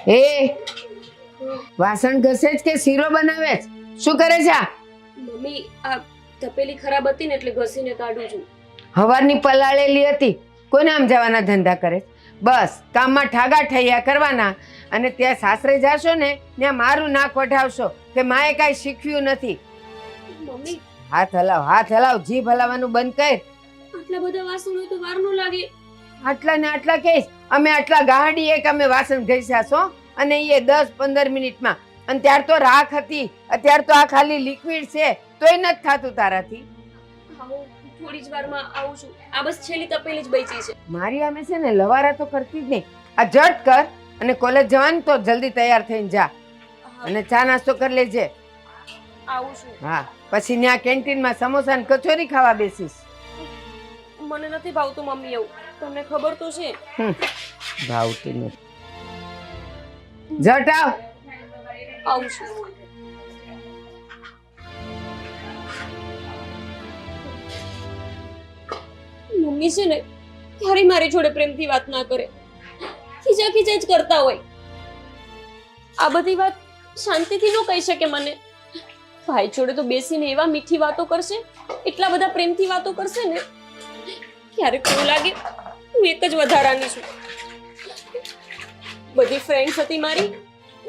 એ વાસણ ઘસે જ કે શીરો બનાવે છે? શું કરે છે આ? મમ્મી આ તપેલી ખરાબ હતી ને એટલે ઘસીને કાઢું છું. હવારની પલાળેલી હતી, કોને આમ જવાના ધંધા કરે? બસ કામમાં ઠાગા ઠૈયા કરવાના, અને ત્યાં સાસરે જાશો ને ત્યાં મારું નાક વઢાવશો કે માએ કાંઈ શીખ્યું નથી. મમ્મી હાથ હલાવ, જીભ હલાવવાનું બંધ કર. આટલા બધા વાસણ હોય તો વાર ન લાગે. આટલા ને આટલા કહીશ, અમે આટલા ગાહડીએ કે અમે વાસણ ઘસ્યા છો, અને એ 10-15 મિનિટમાં. અને ત્યાર તો રાખ હતી, અત્યાર તો આ ખાલી લિક્વિડ છે, તોય નથી થાતું તારાથી. હું થોડી જ વારમાં આવું છું. આ બસ છેલ્લી તપેલી જ બચી છે. મારી આમે છે ને લવારા તો કરતી જ નહીં. આ જટ કર, અને કોલેજ જવાનું તો જલ્દી તૈયાર થઈને જા, અને ચા નાસ્તો કરી લેજે. આવું છું. હા, પછી ત્યાં કેન્ટીનમાં સમોસા ને કચોરી ખાવા બેસીશ. મને નથી ભાવતું મમ્મી એવું, તમને ખબર તો છે. ભાવતી નથી. જટ આવ. આવું છું. મમ્મી છે ને ક્યારે મારી જોડે પ્રેમથી વાત ના કરે, ખીજા ખીજા જ કરતા હોય. આ બધી વાત શાંતિથી ન કહી શકે મને. ભાઈ જોડે તો બેસીને એવા મીઠી વાતો કરશે, એટલા બધા પ્રેમથી વાતો કરશે ને, ક્યારેક એવું લાગે હું એક જ વધારાની છું. બધી ફ્રેન્ડ્સ હતી મારી,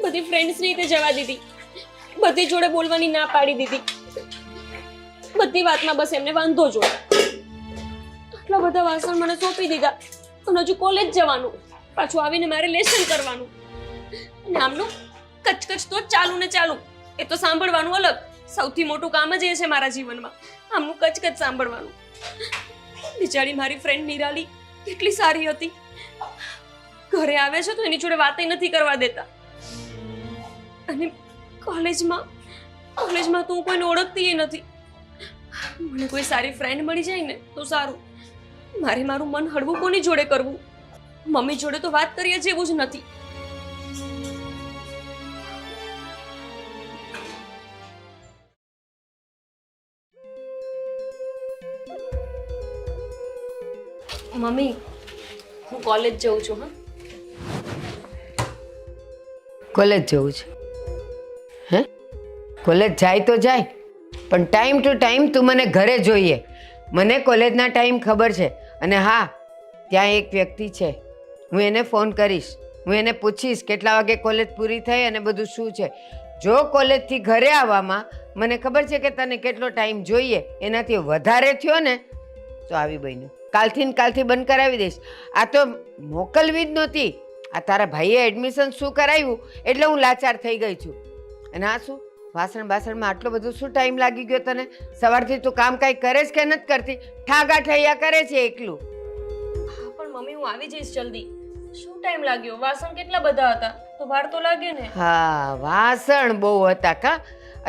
બધી ફ્રેન્ડ્સને રીતે જવા દીધી, બધી જોડે બોલવાની ના પાડી દીધી, બધી વાતમાં બસ એમને વાંધો જો. આટલા બધા વાસણ મને સોંપી દીધા, અને હજુ કોલેજ જવાનું, પાછું આવીને મારે લેસન કરવાનું, અને આમનું કચકચ તો ચાલુ ને ચાલુ. એ તો સાંભળવાનું અલગ, સૌથી મોટું કામ જ એ છે મારા જીવનમાં, આમનું કચકચ સાંભળવાનું. બિચારી મારી ફ્રેન્ડ નિરાલી કેટલી સારી હતી, ઘરે આવે છે તો એની જોડે વાતે નથી કરવા દેતા, અને કોલેજમાં તો હું કોઈને ઓળખતી નથી. મને કોઈ સારી ફ્રેન્ડ મળી જાય ને તો સારું. મારે મારું મન હળવું કોની જોડે કરવું? મમ્મી જોડે તો વાત કરીએ જેવું જ નથી. મમ્મી હું કોલેજ જઉં છું. હા, કોલેજ જવું છે? હે, કોલેજ જાય તો જાય, પણ ટાઈમ ટુ ટાઈમ તું મને ઘરે જોઈએ. મને કોલેજના ટાઈમ ખબર છે, અને હા, ત્યાં એક વ્યક્તિ છે, હું એને ફોન કરીશ, હું એને પૂછીશ કેટલા વાગે કોલેજ પૂરી થઈ અને બધું શું છે. જો કોલેજથી ઘરે આવવામાં મને ખબર છે કે તને કેટલો ટાઈમ જોઈએ, એનાથી વધારે થયો ને તો આવી બન્યું, કાલથી બંધ કરાવી દઈશ. આ તો મોકલવી જ નહોતી, આ તારા ભાઈએ એડમિશન શું કરાવ્યું એટલે હું લાચાર થઈ ગઈ છું. અને આ શું વાસણમાં આટલો બધો શું ટાઈમ લાગી ગયો તને? સવારથી તું કામ કાંઈ કરે છે કે નથી કરતી? ઠાગા ઠૈયા કરે છે એકલું. હા પણ મમ્મી હું આવી જઈશ જલ્દી. શું ટાઈમ લાગ્યો? વાસણ કેટલા બધા હતા તો વાર તો લાગે ને. હા, વાસણ બહુ હતા કા?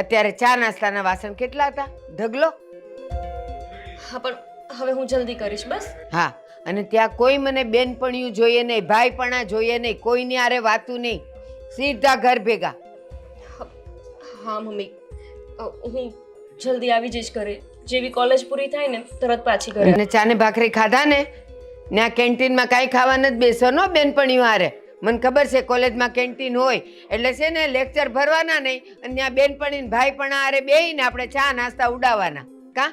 અત્યારે ચા નાસ્તાના વાસણ કેટલા હતા? ઢગલો. હા પણ હવે હું જલ્દી કરીશ બસ. હા, અને ત્યાં કોઈ મને બેનપણીયું જોઈએ નહીં, ભાઈપણા જોઈએ નહીં, કોઈની આરે વાતું નહીં, સીધા ઘર ભેગા. હા મમ્મી હું જલ્દી આવી જઈશ ઘરે. જેવી કોલેજ પૂરી થાય ને તરત પાછી ઘરે. અને ચાને ભાખરી ખાધા ને? ત્યાં કેન્ટીનમાં કાંઈ ખાવા નથી બેસવાનો બેનપણીયું હારે. મને ખબર છે કોલેજમાં કેન્ટીન હોય એટલે છે ને લેક્ચર ભરવાના નહીં, અને ત્યાં બેનપણી ભાઈપણા હારે બેહીને આપણે ચા નાસ્તા ઉડાવવાના કા?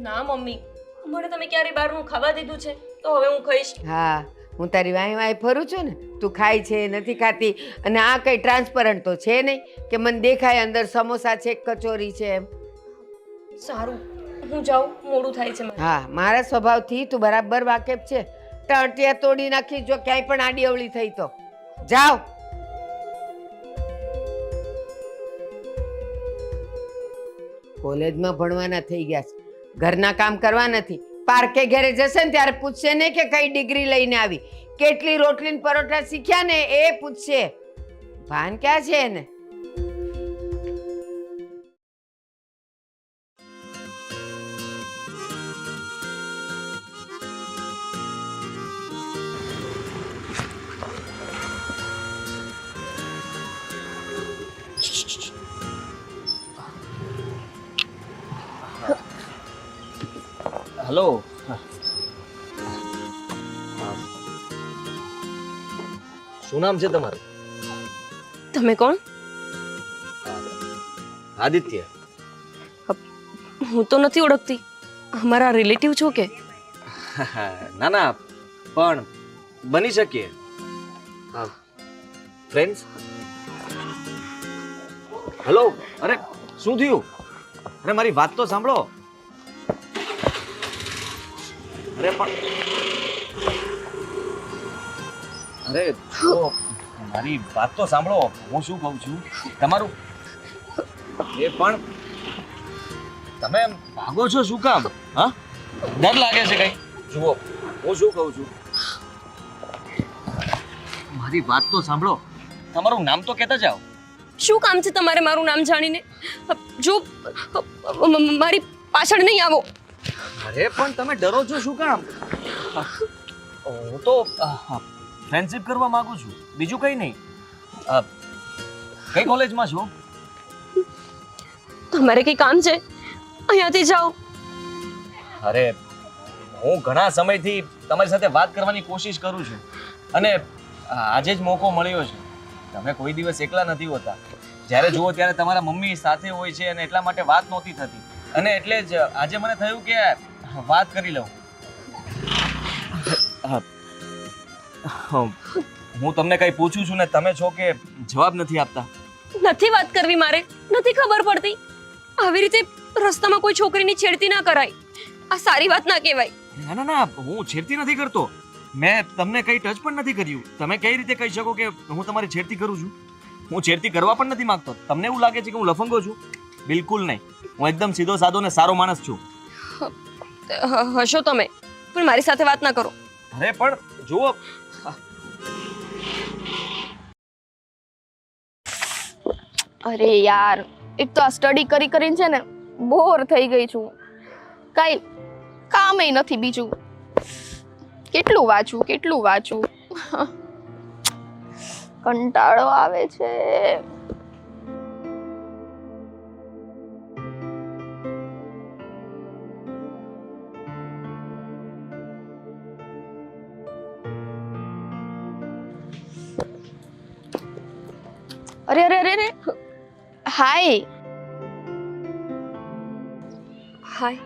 ના મમ્મી, મને તમે ક્યારે બહારનું ખાવા દીધું છે તો હવે હું ખાઈશ. હા, હું તારી વાંહે ફરું છું ને, તું ખાય છે નથી ખાતી, અને આ કંઈ ટ્રાન્સપરન્ટ તો છે નહીં કે મને દેખાય અંદર સમોસા છે કચોરી છે એમ. સારું હું જાઉં, મોડું થાય છે મારે. હા, મારા સ્વભાવથી તું બરાબર વાકેફ છે. ટંટિયા તોડી નાખી જો ક્યાંય પણ આડી અવળી થઈ તો. જાઓ. કોલેજમાં ભણવાના થઈ ગયા છે, ઘરના કામ કરવા નથી. પાર્કે ઘરે જશે ને ત્યારે પૂછશે ને કે કઈ ડિગ્રી લઈને આવી, કેટલી રોટલી ને પરોઠા શીખ્યા ને એ પૂછશે. ભાન ક્યાં છે એને? હેલો. શું નામ છે તમારું? તમે કોણ? આદિત્ય. હું તો નથી ઓળખતી. અમારા રિલેટિવ છો કે? ના ના, પણ બની શકીએ. ફ્રેન્ડ્સ. હેલો. અરે શું થયું? અરે મારી વાત તો સાંભળો. અરે પણ અરે તો મારી વાત તો સાંભળો. હું શું કહું છું તમારું એ પણ તમે ભાગો છો શું કામ? હા, ડર લાગે છે કઈ? જુઓ હું શું કહું છું, મારી વાત તો સાંભળો. તમારું નામ તો કહેતા જાઓ. શું કામ છે તમારે મારું નામ જાણીને? જો મારી પાછળ નહીં આવો. અરે પણ તમે ડરો છો શું કામ? હું તો ફ્રેન્ડશિપ કરવા માંગુ છું, બીજું કઈ નહીં. કઈ કોલેજમાં છો? તમારે કઈ કામ છે? અહીંયાથી જાઓ. અરે હું ઘણા સમયથી તમારી સાથે વાત કરવાની કોશિશ કરું છું અને આજે જ મોકો મળ્યો છે. તમે કોઈ દિવસ એકલા નથી હોતા. જ્યારે જુઓ ત્યારે તમારા મમ્મી સાથે હોય છે અને એટલા માટે વાત નહોતી થતી અને એટલે જ આજે મને થયું કે વાત કરી લઉં. હું તમને કઈ પૂછું છું ને તમે છો કે જવાબ નથી આપતા. નથી વાત કરવી મારે, નથી ખબર પડતી. આવી રીતે રસ્તામાં કોઈ છોકરીની છેડતી ના કરાય. આ સારી વાત ના કહેવાય. ના ના ના, હું છેડતી નથી કરતો. મેં તમને કઈ ટચ પણ નથી કર્યું. તમે કઈ રીતે કહી શકો કે હું તમારી છેડતી કરું છું? હું છેડતી કરવા પણ નથી માંગતો. તમને એવું લાગે છે કે હું લફંગો છું? બિલકુલ નહીં. હું એકદમ સીધો સાદો ને સારો માણસ છું. હશો તમે, પણ મારી સાથે વાત ના કરો. અરે પણ જુઓ, અરે યાર, એક તો આ સ્ટડી કરી કરીને છે ને બોર થઈ ગઈ છું. કઈ કામય નથી બીજું. કેટલું વાંચું કંટાળો આવે છે. અરે અરે અરે અરે, હાય. હાય.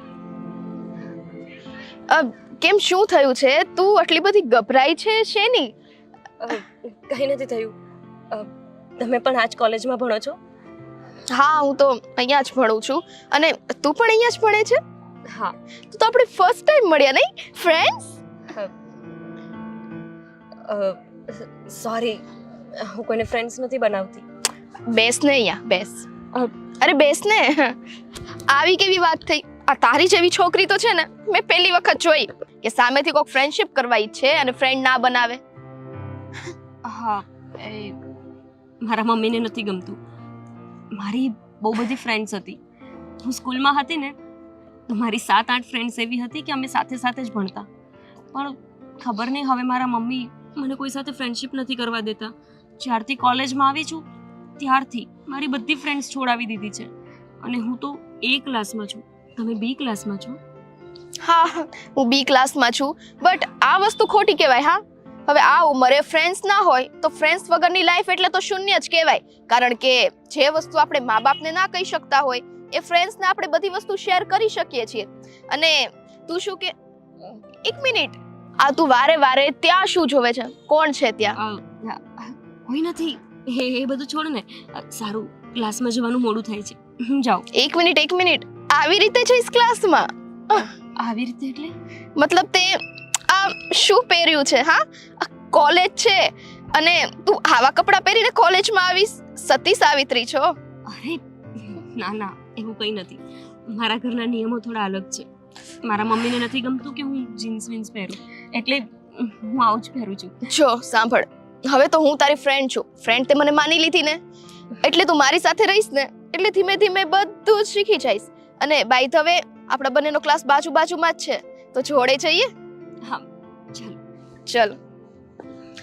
કેમ, શું થયું છે? તું આટલી બધી ગભરાઈ છે શેની? કંઈ નથી થયું. તમે પણ આ જ કોલેજમાં ભણો છો? હા, હું તો અહીંયા જ ભણું છું. અને તું પણ અહીંયા જ ભણે છે? હા. તો આપણે ફર્સ્ટ ટાઈમ મળ્યા નહીં, ફ્રેન્ડ્સ? સોરી, હું કોઈને ફ્રેન્ડ્સ નથી બનાવતી. બેસ ને અહીંયા, બેસ. અરે બેસ ને. આવી કેવી વાત થઈ? આ તારી જેવી છોકરી તો છે ને મેં પહેલી વખત જોઈ કે સામેથી કોઈક ફ્રેન્ડશિપ કરવા ઈચ્છે અને ફ્રેન્ડ ના બનાવે. હા, એ મારા મમ્મીને નથી ગમતું. મારી બહુ બધી ફ્રેન્ડ્સ હતી. હું સ્કૂલમાં હતી ને તો મારી 7-8 ફ્રેન્ડ્સ એવી હતી કે અમે સાથે સાથે જ ભણતા. પણ ખબર નહીં હવે મારા મમ્મી મને કોઈ સાથે ફ્રેન્ડશિપ નથી કરવા દેતા. જ્યારથી કોલેજમાં આવી છું ત્યારથી મારી બધી ફ્રેન્ડ્સ છોડાવી દીધી છે. અને હું તો A ક્લાસમાં છું. તમે B ક્લાસમાં છો? હા, હું બી ક્લાસમાં છું. બટ આ વસ્તુ ખોટી કહેવાય. હા, હવે આ ઉંમરે ફ્રેન્ડ્સ ના હોય તો ફ્રેન્ડ્સ વગરની લાઈફ એટલે તો શૂન્ય જ કહેવાય. કારણ કે જે વસ્તુ આપણે મા બાપને ના કહી શકતા હોય એ ફ્રેન્ડ્સને આપણે બધી વસ્તુ શેર કરી શકીએ છીએ. અને તું શું કે, એક મિનિટ, આ તું વારે વારે ત્યાં શું જોવે છે? કોણ છે ત્યાં? કોઈ નથી. એ બધું છોડ ને. સારું, ક્લાસમાં જવાનું મોડું થાય છે. જાઓ. એક મિનિટ, આવી રીતે જઈશ ક્લાસમાં? આવી રીતે એટલે? મતલબ તે આ શું પહેર્યું છે? હા, કોલેજ છે અને તું આવા કપડાં પહેરીને કોલેજમાં આવીશ? સતી સાવિત્રી છો? અરે ના ના, એવું કંઈ નથી. મારા ઘરના નિયમો થોડા અલગ છે. મારા મમ્મીને નથી ગમતું કે હું જીન્સ વીન્સ પહેરું, એટલે હું આવું જ પહેરું છું. જો સાંભળ, હવે તો હું તારી ફ્રેન્ડ છું. ફ્રેન્ડ તે મને માની લીધી ને, એટલે તું મારી સાથે રહીશ ને એટલે ધીમે ધીમે બધું જ શીખી જઈશ. અને બાય ધ વે આપણા બંનેનો ક્લાસ બાજુમાં જ છે, તો જોડે જઈએ. હા, ચાલો. ચલ.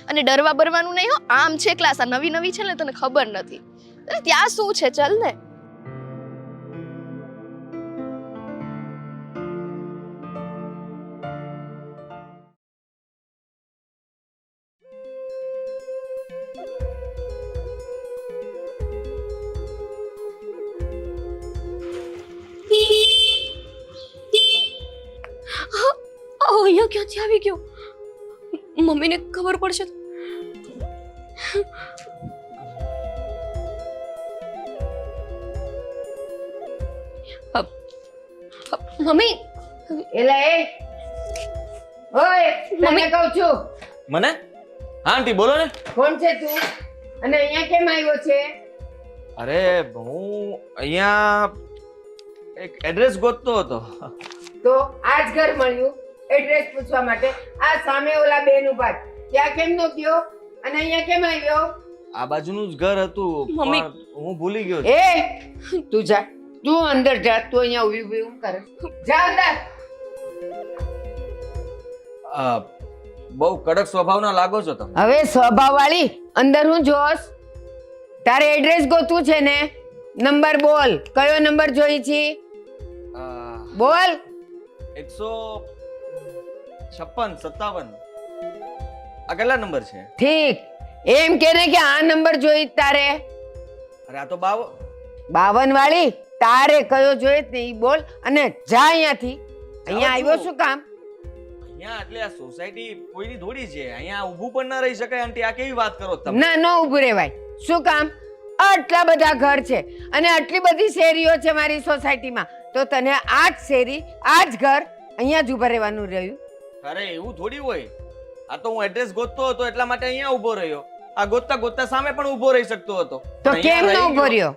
અને ડરવા બરવાનું નહીં હો. આમ છે ક્લાસ, આ નવી છે ને, તને ખબર નથી. અરે ત્યાં શું છે? ચલ ને. અહીંયા ક્યાંથી આવી ગયો? મમ્મીને ખબર પડશે તો? મમ્મી, એલા એ ઓય તને કહું છું, મને? હા આંટી બોલો ને. કોણ છે તું અને અહીંયા કેમ આવ્યો છે? અરે હું અહીંયા એક એડ્રેસ ગોતતો હતો. તો આજ ઘર મળ્યું એડ્રેસ પૂછવા માટે. આ સામે ઓલા બેન ઉભા છે. ત્યાં કેમ નો ગયો અને અહીંયા કેમ આવ્યો? આ બાજુનું જ ઘર હતું મમ્મી. પણ હું ભૂલી ગયો. એ તું જા, તું અંદર જા. તું અહીંયા ઊભી ઊભી શું કરે? જા અંદર. બહુ કડક સ્વભાવના લાગો છો તમે. હવે સ્વભાવ વાળી અંદર હું જોશ? તારે એડ્રેસ ગોતવું છે ને? નંબર બોલ, કયો નંબર જોઈ છે? અ, બોલ. 156 57 આ કેટલા નંબર છે? ઠીક, એમ કે ને કે આ નંબર જોઈ તારે? અરે આ તો 52. 52 વાળી તારે કયો જોઈ ને ઈ બોલ અને જા અહીંયાથી. અહીંયા આવ્યો શું કામ? અહીંયા એટલે આ સોસાયટી કોઈની થોડી છે. અહીંયા ઊભું પણ ના રહી શકાય આંટી. આ કેવી વાત કરો તમે? ના, નો ઊભું રહેવાય. શું કામ? આટલા બધા ઘર છે અને આટલી બધી શેરીઓ છે મારી સોસાયટીમાં, તો તને આ જ શેરી, આ જ ઘર, અહીંયા જ ઊભા રહેવાનું રહ્યું? અરે એવું થોડી હોય. આ તો હું એડ્રેસ ગોતતો હતો એટલા માટે અહીંયા ઊભો રહ્યો. આ ગોતતા ગોતતા સામે પણ ઊભો રહી શકતો હતો. તો પણ કેમ અહીંયા નો રહી ઊભો ગયો. રહ્યો?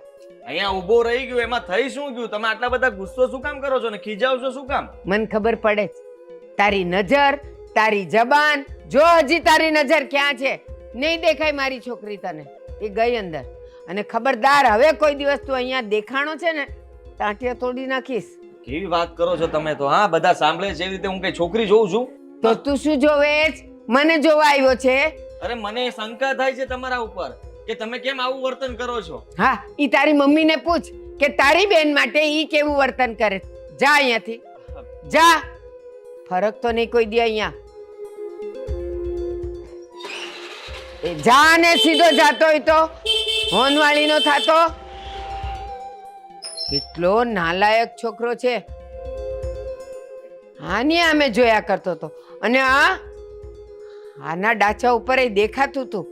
અહીંયા ઊભો રહી ગયો એમાં થઈ શું ગયું? તમે આટલા બધા ગુસ્સો શું કામ કરો છો ને ખીજાવ છો શું કામ? મને ખબર પડે છે. તારી નજર, તારી જબાન, જો હજી તારી નજર ક્યાં છે? નહીં દેખાય મારી છોકરી તને. એ ગઈ અંદર. અને ખબરદાર, હવે કોઈ દિવસ તું અહીંયા દેખાણો છે ને ટાંટિયા તોડી નાખીશ. કેવી વાત કરો છો તમે તો? હા બધા સાંભળે છે એવી રીતે હું કઈ છોકરી જોઉં છું? તો તું શું જોવે છે? મને જોવા આવ્યો છે? અરે મને શંકા થાય છે તમારા ઉપર કે તમે કેમ આવું વર્તન કરો છો. હા, ઈ તારી મમ્મીને પૂછ કે તારી બેન માટે ઈ કેવું વર્તન કરે. જા અહીંયાથી, જા. ફરક તો નહીં કોઈ દી અહીંયા. એ જા ને સીધો જાતો હોય તો હોનવાળી નો થાતો. કેટલો નાલાયક છોકરો છે. આની આમે જોયા કરતો હતો અને આના ડાચા ઉપર એ દેખાતું હતું.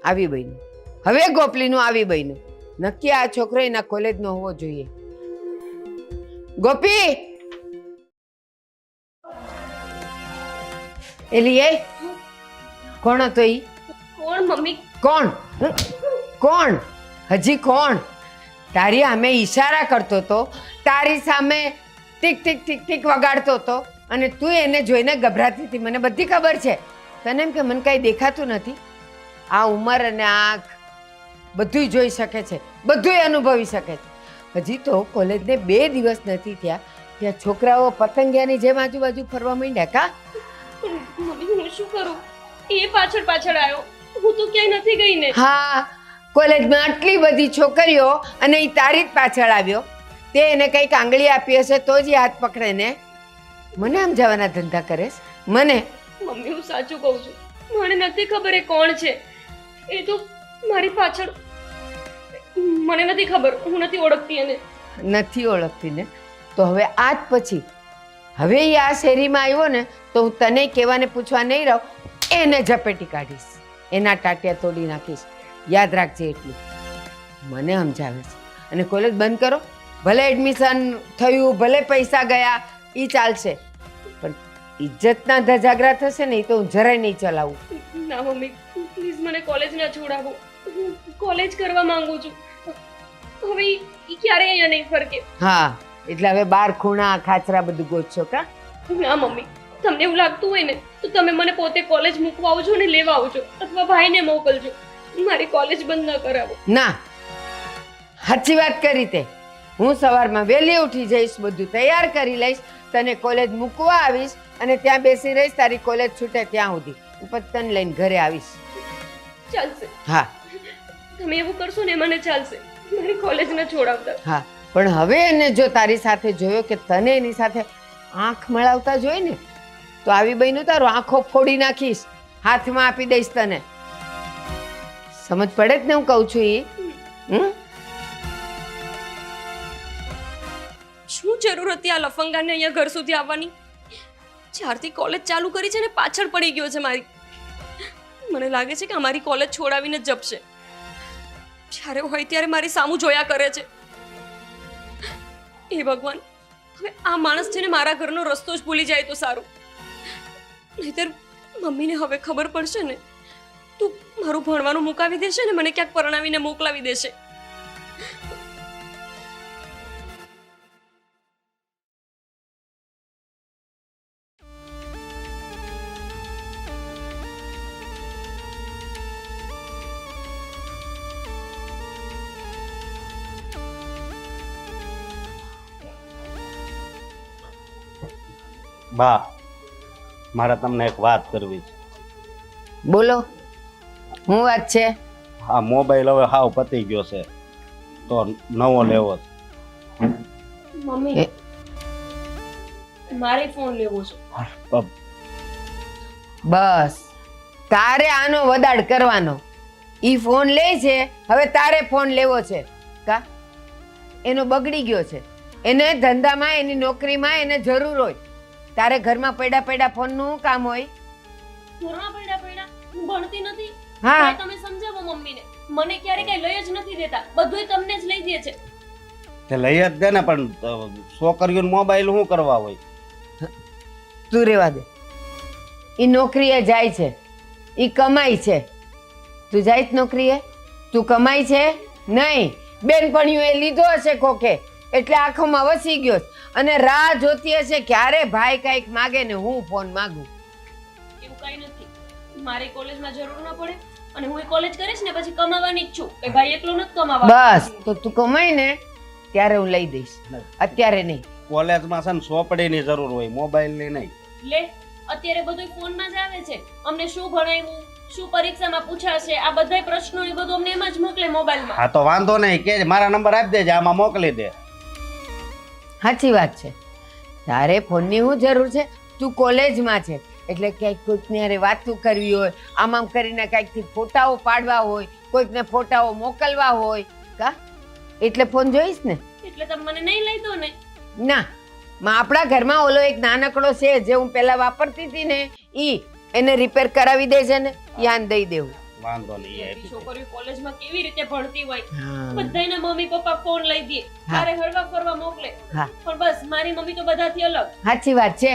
આવી બન્યું. હવે ગોપલીનું આવી બન્યું. નક્કી આ છોકરો એના કોલેજનો હોવો જોઈએ. ગોપી, એલી એ કોણ હતો ઈ? કોણ મમ્મી? કોણ? કોણ? હજી કોણ? તારી સામે ઈશારા કરતો હતો, તારી સામે ટીક ટીક ટીક ટીક વગાડતો હતો અને તું એને જોઈને ગભરાતી હતી. મને બધી ખબર છે. તને એમ કે મને કાંઈ દેખાતું નથી? આ ઉંમર અને આંખ બધુંય જોઈ શકે છે, બધુંય અનુભવી શકે છે. હજી તો કોલેજને 2 દિવસ નથી થયા ત્યાં છોકરાઓ પતંગિયાની જેમ આજુબાજુ ફરવા માંડ્યા. કા મમ્મી હું શું કરું? એ પાછળ પાછળ આવ્યો, હું તો ક્યાંય નથી ગઈ ને. હા, કોલેજમાં આટલી બધી છોકરીઓ અને એ તારી જ પાછળ આવ્યો. તે એને કંઈક આંગળી આપી હશે તો જ એ હાથ પકડે ને. મને આમ જવાના ધંધા કરેશ? મને મમ્મી હું સાચું કહું છું, મને નથી ખબર એ કોણ છે. એ તો મારી પાછળ, મને નથી ખબર, હું નથી ઓળખતી એને. નથી ઓળખતી ને? તો હવે આજ પછી હવે એ આ શેરીમાં આવ્યો ને તો હું તને કહેવાને પૂછવા નહીં રહું, એને ઝપેટી કાઢીશ, એના ટાટિયા તોડી નાખીશ. યાદ રાખજે એટલું. મને સમજાવે છે. અને કોલેજ બંધ કરો. ભલે એડમિશન થયું, ભલે પૈસા ગયા, એ ચાલશે, પણ ઇજ્જતના ધજાગરા થશે ને એ તો હું જરાય નહીં ચલાવું. ના મમ્મી પ્લીઝ મને કોલેજ ના છોડાવો. હું કોલેજ કરવા માંગુ છું. હવે ઈ ક્યારેય અહીંયા નહીં ફરકે. હા, એટલે હવે 12 ખૂણા ખાચરા બધું ગોતશો કા? ના મમ્મી, તમને એવું લાગતું હોય ને તો તમે મને પોતે કોલેજ મૂકવા આવજો ને લેવા આવજો, અથવા ભાઈને મોકલજો. મારી કોલેજ બંધ ન કરાવો. ના, સાચી વાત કરી તે. હું સવારમાં વહેલી ઉઠી જઈશ, બધું તૈયાર કરી લઈશ, તને કોલેજ મૂકવા આવીશ અને ત્યાં બેસી રહીશ તારી કોલેજ છૂટે ત્યાં સુધી. પછી તને લઈને ઘરે આવીશ. ચાલશે, હા તમે એવું કરશો ને મને ચાલશે. મારી કોલેજ ન છોડાવતા. હા, પણ હવે એને જો તારી સાથે જોયો કે તને એની સાથે આંખ મળાવતા જોઈ ને તો આવી બન્યું તારું આંખો ફોડી નાખીશ, હાથમાં આપી દઈશ તને. સમજ પડે જ ને હું કહું છું? એ શું શું જરૂર હતી આ લફંગાને અહીંયા ઘર સુધી આવવાની? જ્યારથી કોલેજ ચાલુ કરી છે ને પાછળ પડી ગયો છે મારી. મને લાગે છે કે અમારી કોલેજ છોડાવીને જ જપશે. જ્યારે હોય ત્યારે મારી સામું જોયા કરે છે. એ ભગવાન, હવે આ માણસ છે ને મારા ઘરનો રસ્તો જ ભૂલી જાય તો સારું. નહીતર મમ્મીને હવે ખબર પડશે ને, તું મારું ભણવાનું મુકાવી દેશે ને મને ક્યાંક પરણાવીને મોકલાવી દેશે. બા, મારે તમને એક વાત કરવી છે. બોલો, શું વાત છે? આ મોબાઈલ હવે હાવ પતી ગયો છે, તો નવો લેવો છે. મમ્મી, મારે ફોન લેવો છે. બસ તારે આનો વદાડ કરવાનો. ઈ ફોન લે છે, હવે તારે ફોન લેવો છે કા? એનો બગડી ગયો છે, એને ધંધામાં એની નોકરીમાં એને જરૂર હોય. તારે ઘરમાં પડ્યા પડ્યા ફોનનું શું કામ હોય? ઘરમાં પડ્યા હું ભણતી નથી. હા. ભાઈ, તમે સમજાવો મમ્મીને. મને ક્યારે કઈ લઈ જ નથી દેતા, બધુંય તમને જ લઈ દે છે. તે લઈ જ દે ને, પણ છોકરીઓને મોબાઈલ શું કરવા હોય? તું રેવા દે. ઈ નોકરીએ જાય છે, ઈ કમાય છે. તું જાય જ નોકરીએ? તું કમાય છે? નહીં, બેનપણીઓ એ લીધો હશે કોકે, એટલે આંખોમાં વસી ગયો છે. અને રાહ જોતી હશે ક્યારે ભાઈ કઈક માગે ને હું ફોન માંગુ. એવું કઈ નથી. મારે કોલેજમાં જરૂર ન પડે અને હું કોલેજ કરીશ ને પછી કમાવાની જ છું. કે ભાઈ એકલો નથી કમાવાનો. બસ તો તું કમાય ને ત્યારે હું લઈ દઈશ, અત્યારે નહીં. કોલેજમાં છે ને ચોપડીની જરૂર હોય, મોબાઈલની નહીં. લે, અત્યારે બધું ફોનમાં જ આવે છે. અમને શું ભણાવ્યું, શું પરીક્ષામાં પૂછાશે, આ બધા પ્રશ્નો એ બધું અમને એમ જ મોકલે મોબાઈલમાં. હા તો વાંધો નહીં, કે મારા નંબર આપી દેજે, આમાં મોકલી દે. સાચી વાત છે. તારે ફોનની શું જરૂર છે? તું કોલેજમાં છે એટલે ક્યાંક કોઈકને હારે વાતું કરવી હોય, આમ આમ કરીને કાંઈકથી ફોટાઓ પાડવા હોય, કોઈકને ફોટાઓ મોકલવા હોય કા, એટલે ફોન જોઈશ ને? એટલે તમે મને નહીં લઈ દો ને? ના, આપણા ઘરમાં ઓલો એક નાનકડો છે જે હું પહેલા વાપરતી હતી ને, એને રિપેર કરાવી દેજે ને, યાન દઈ દેવું. વાંધો નહીં. બધી છોકરીઓ કોલેજમાં કેવી રીતે ભણતી હોય, હા. બધાયના મમ્મી પપ્પા ફોન લઈ દે, તારે હરવા ફરવા મોકલે. હા. પણ બસ મારી મમ્મી તો બધાથી અલગ. સાચી વાત છે.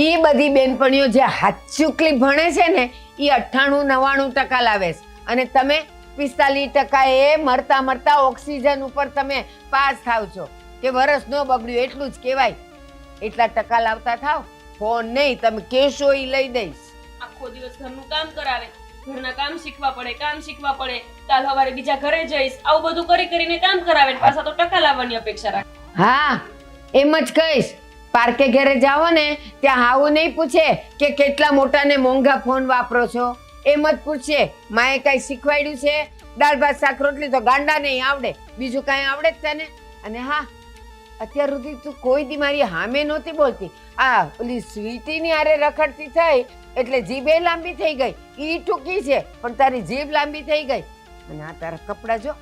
ઈ બધી બેનપણીઓ જે હાચુકલી ભણે છે ને, ઈ 98-99% લાવે છે, અને તમે 45% એ મરતા મરતા ઓક્સિજન ઉપર તમે પાસ થાવ છો. કે વરસ ન બગડ્યું એટલું જ કહેવાય. એટલા ટકા લાવતા થાવ. ફોન નહીં, તમે કેશો ઈ લઈ દઈશ. આખો દિવસ ઘરનું કામ કરાવે, ઘરના કામ શીખવા પડે, કાલ સવારે બીજા ઘરે જઈશ, આવું બધું કરી કરીને કામ કરાવે ને પાછા તો ટકા લાવવાની અપેક્ષા રાખે. હા, એમ જ કહીશ. પાર્કે ઘરે જાઓ ને ત્યાં આવું નહીં પૂછે કે કેટલા મોટા ને મોંઘા ફોન વાપરો છો, એમ જ પૂછે માએ કઈ શીખવાડ્યું છે? દાળ ભાત શાક રોટલી તો ગાંડા નહીં આવડે, બીજું કઈ આવડે જ તને? અને હા, અત્યાર સુધી તું કોઈ દી મારી હામે નહોતી બોલતી. આ ઓલી સ્વીટીની હારે રખડતી થઈ એટલે જીભે લાંબી થઈ ગઈ. ઈ ટૂંકી છે પણ તારી જીભ લાંબી થઈ ગઈ. અને આ તારા કપડાં જો,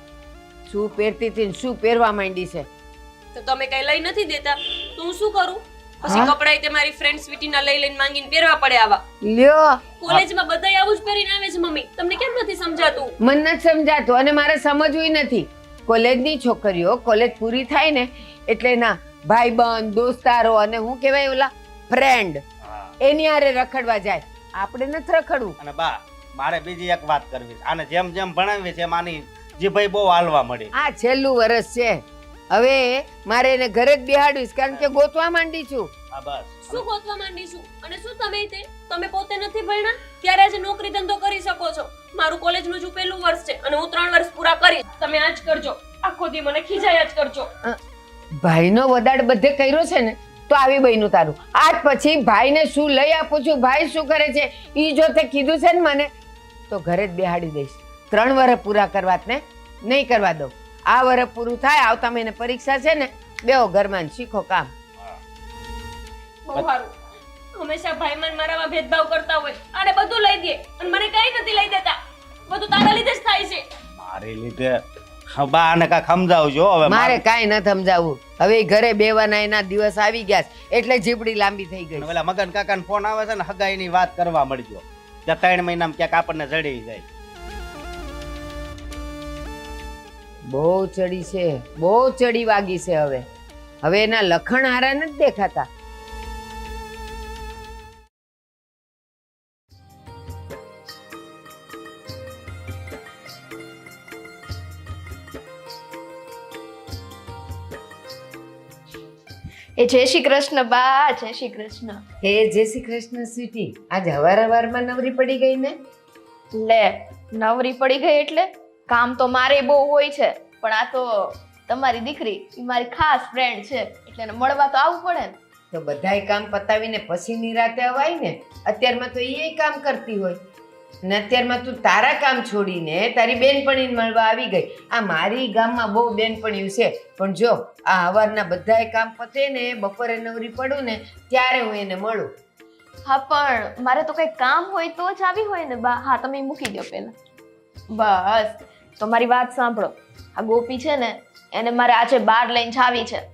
શું પહેરતી હતી ને શું પહેરવા માંડી છે. તો તમે કઈ લઈ નથી દેતા તો હું શું કરું? પછી હા? કપડાય તે મારી ફ્રેન્ડ સ્વીટીના લઈને માંગીને પહેરવા પડે આવા. લ્યો, કોલેજમાં બધાય આવું જ પહેરીને આવે છે મમ્મી, તમને કેમ નથી સમજાતું? મને નથી સમજાતું અને મારે સમજવું નથી. કોલેજની છોકરીઓ કોલેજ પૂરી થાય ને એટલે ના ભાઈબંધ દોસ્તારો અને હું કહેવાય ઓલા ફ્રેન્ડ એની હારે રખડવા જાય. આપણે નથી રખડવું. અને બા, મારે બીજી એક વાત કરવી છે. આને જેમ જેમ ભણાવી છે એમ આની જીભાઈ બહુ હાલવા મળી. આ છેલ્લું વર્ષ છે, હવે મારે એને ઘરે જ બેહાડવીશ કારણ કે ગોતવા માંડી છું. હા બસ. શું ગોતવા માંડીશું? અને શું તમે પોતે નથી ભણ્યા ત્યારે આજે નોકરી ધંધો કરી શકો છો. મારું કોલેજનું જ પહેલું વર્ષ છે અને હું 3 વર્ષ પૂરા કરીશ. તમે આ જ કરજો, આખો દી મને ખીજાયા જ કરજો. ભાઈનો વદાડ બધે કર્યો છે ને તો આવી બન્યું તારું. આજ પછી ભાઈને શું લઈ આપું છું, ભાઈ શું કરે છે ઈ જો તે કીધું છે ને મને તો ઘરે જ બેહાડી દઈશ. 3 વર્ષ પૂરા કરવા ને નહીં કરવા દઉં. આ વર્ષ પૂરું થાય, આવતા મહિને પરીક્ષા છે ને, બેહો ઘરમાં ને શીખો કામ. બહુ સારું. હંમેશા ભાઈમાન મારામાં ભેદભાવ કરતા હોય, આને બધું લઈ દે અને મને કઈ નથી લઈ દેતા. બધું તારા લીધે જ થાય છે. મારી લીધે હા, બા આને કાંઈક સમજાવજો હવે મારે કાંઈ ન સમજાવવું. હવે ઈ ઘરે બેવાના એના દિવસ આવી ગયા છે, એટલે જીબડી લાંબી થઈ ગઈ. પેલા મગન કાકાનો ફોન આવે છે ને હગાઈની વાત કરવા મળજો ત્યાં 3 મહિનામાં ક્યાંક આપણને જડી જાય. બહુ ચડી છે, બહુ ચડી વાગી છે. હવે એના લખણ હારા નથી દેખાતા. એ જય શ્રી કૃષ્ણ બા, જય શ્રી કૃષ્ણ. હે જય શ્રી કૃષ્ણ સ્વીટી, આજ હવારમાં નવરી પડી ગઈ ને? લે, નવરી પડી ગઈ એટલે કામ તો મારે બહુ હોય છે, પણ આ તો તમારી દીકરી ઈ મારી ખાસ ફ્રેન્ડ છે, એટલે એને મળવા તો આવવું પડે ને. તો બધાય કામ પતાવીને પછી નિરાતે અવાય ને. અત્યારમાં તો એ કામ કરતી હોય ને અત્યારમાં તું તારા કામ છોડીને તારી બેનપણીને મળવા આવી ગઈ. આ મારી ગામમાં બહુ બેનપણીઓ છે, પણ જો આ હવારના બધાય કામ પતે ને બપોરે નવરી પડું ને ત્યારે હું એને મળું. હા, પણ મારે તો કઈ કામ હોય તો જ આવી હોય ને બા. હા, તમે મૂકી દો પહેલા. બસ, તો મારી વાત સાંભળો. આ ગોપી છે ને, એને મારે આજે બહાર લઈને જાવી છે,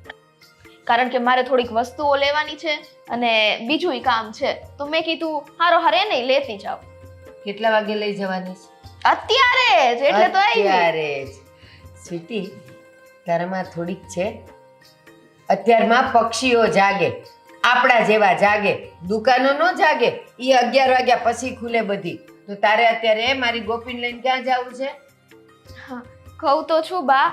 કારણ કે મારે થોડીક વસ્તુઓ લેવાની છે અને બીજું કામ છે. તો મેં કીધું હારો હારે નહીં લેતી જાવ. કેટલા વાગે લઈ જવાની છે? અત્યારે જ, એટલે તો આવી. અત્યારે જ. સ્વીટી, તારામાં થોડીક છે. અત્યારમાં પક્ષીઓ જાગે, આપણા જેવા જાગે, દુકાનો ન જાગે. ઈ 11 વાગ્યા પછી ખુલે બધી. તો તારે અત્યારે મારી ગોપીને લઈને ક્યાં જવું છે? હા, કહું તો છું બા,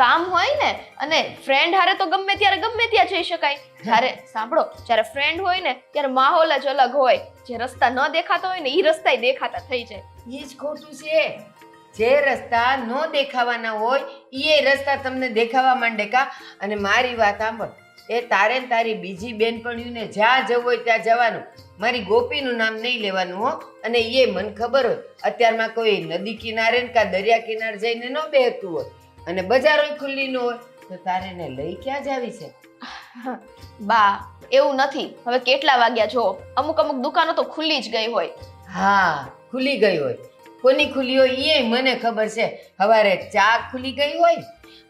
કામ હોય ને અને ફ્રેન્ડ હારે તો ગમે ત્યારે ગમે ત્યાં જઈ શકાય. જ્યારે સાંભળો, જ્યારે ફ્રેન્ડ હોય ને ત્યારે માહોલ જ અલગ હોય. જે રસ્તા ન દેખાતા હોય ને ઈ રસ્તા દેખાતા થઈ જાય. એ જ ખોટું છે. જે રસ્તા ન દેખાવાના હોય એ રસ્તા તમને દેખાવા માંડે કા. અને મારી વાત સાંભળ, એ તારે ને તારી બીજી બેનપણીઓને જ્યાં જવું હોય ત્યાં જવાનું. મારી ગોપીનું નામ નહીં લેવાનું હો. અને એ મને ખબર હોય, અત્યારમાં કોઈ નદી કિનારે ને કા દરિયા કિનારે જઈને ન બેહતું હોય અને બજારો ખુલ્લી ન હોય, તો તારે એને લઈ ક્યાં જાવી છે? બા, એવું નથી. હવે કેટલા વાગ્યા જો, અમુક દુકાનો તો ખુલ્લી જ ગઈ હોય. હા, ખુલી ગઈ હોય. કોની ખુલી હોય એ મને ખબર છે. સવારે ચા ખુલી ગઈ હોય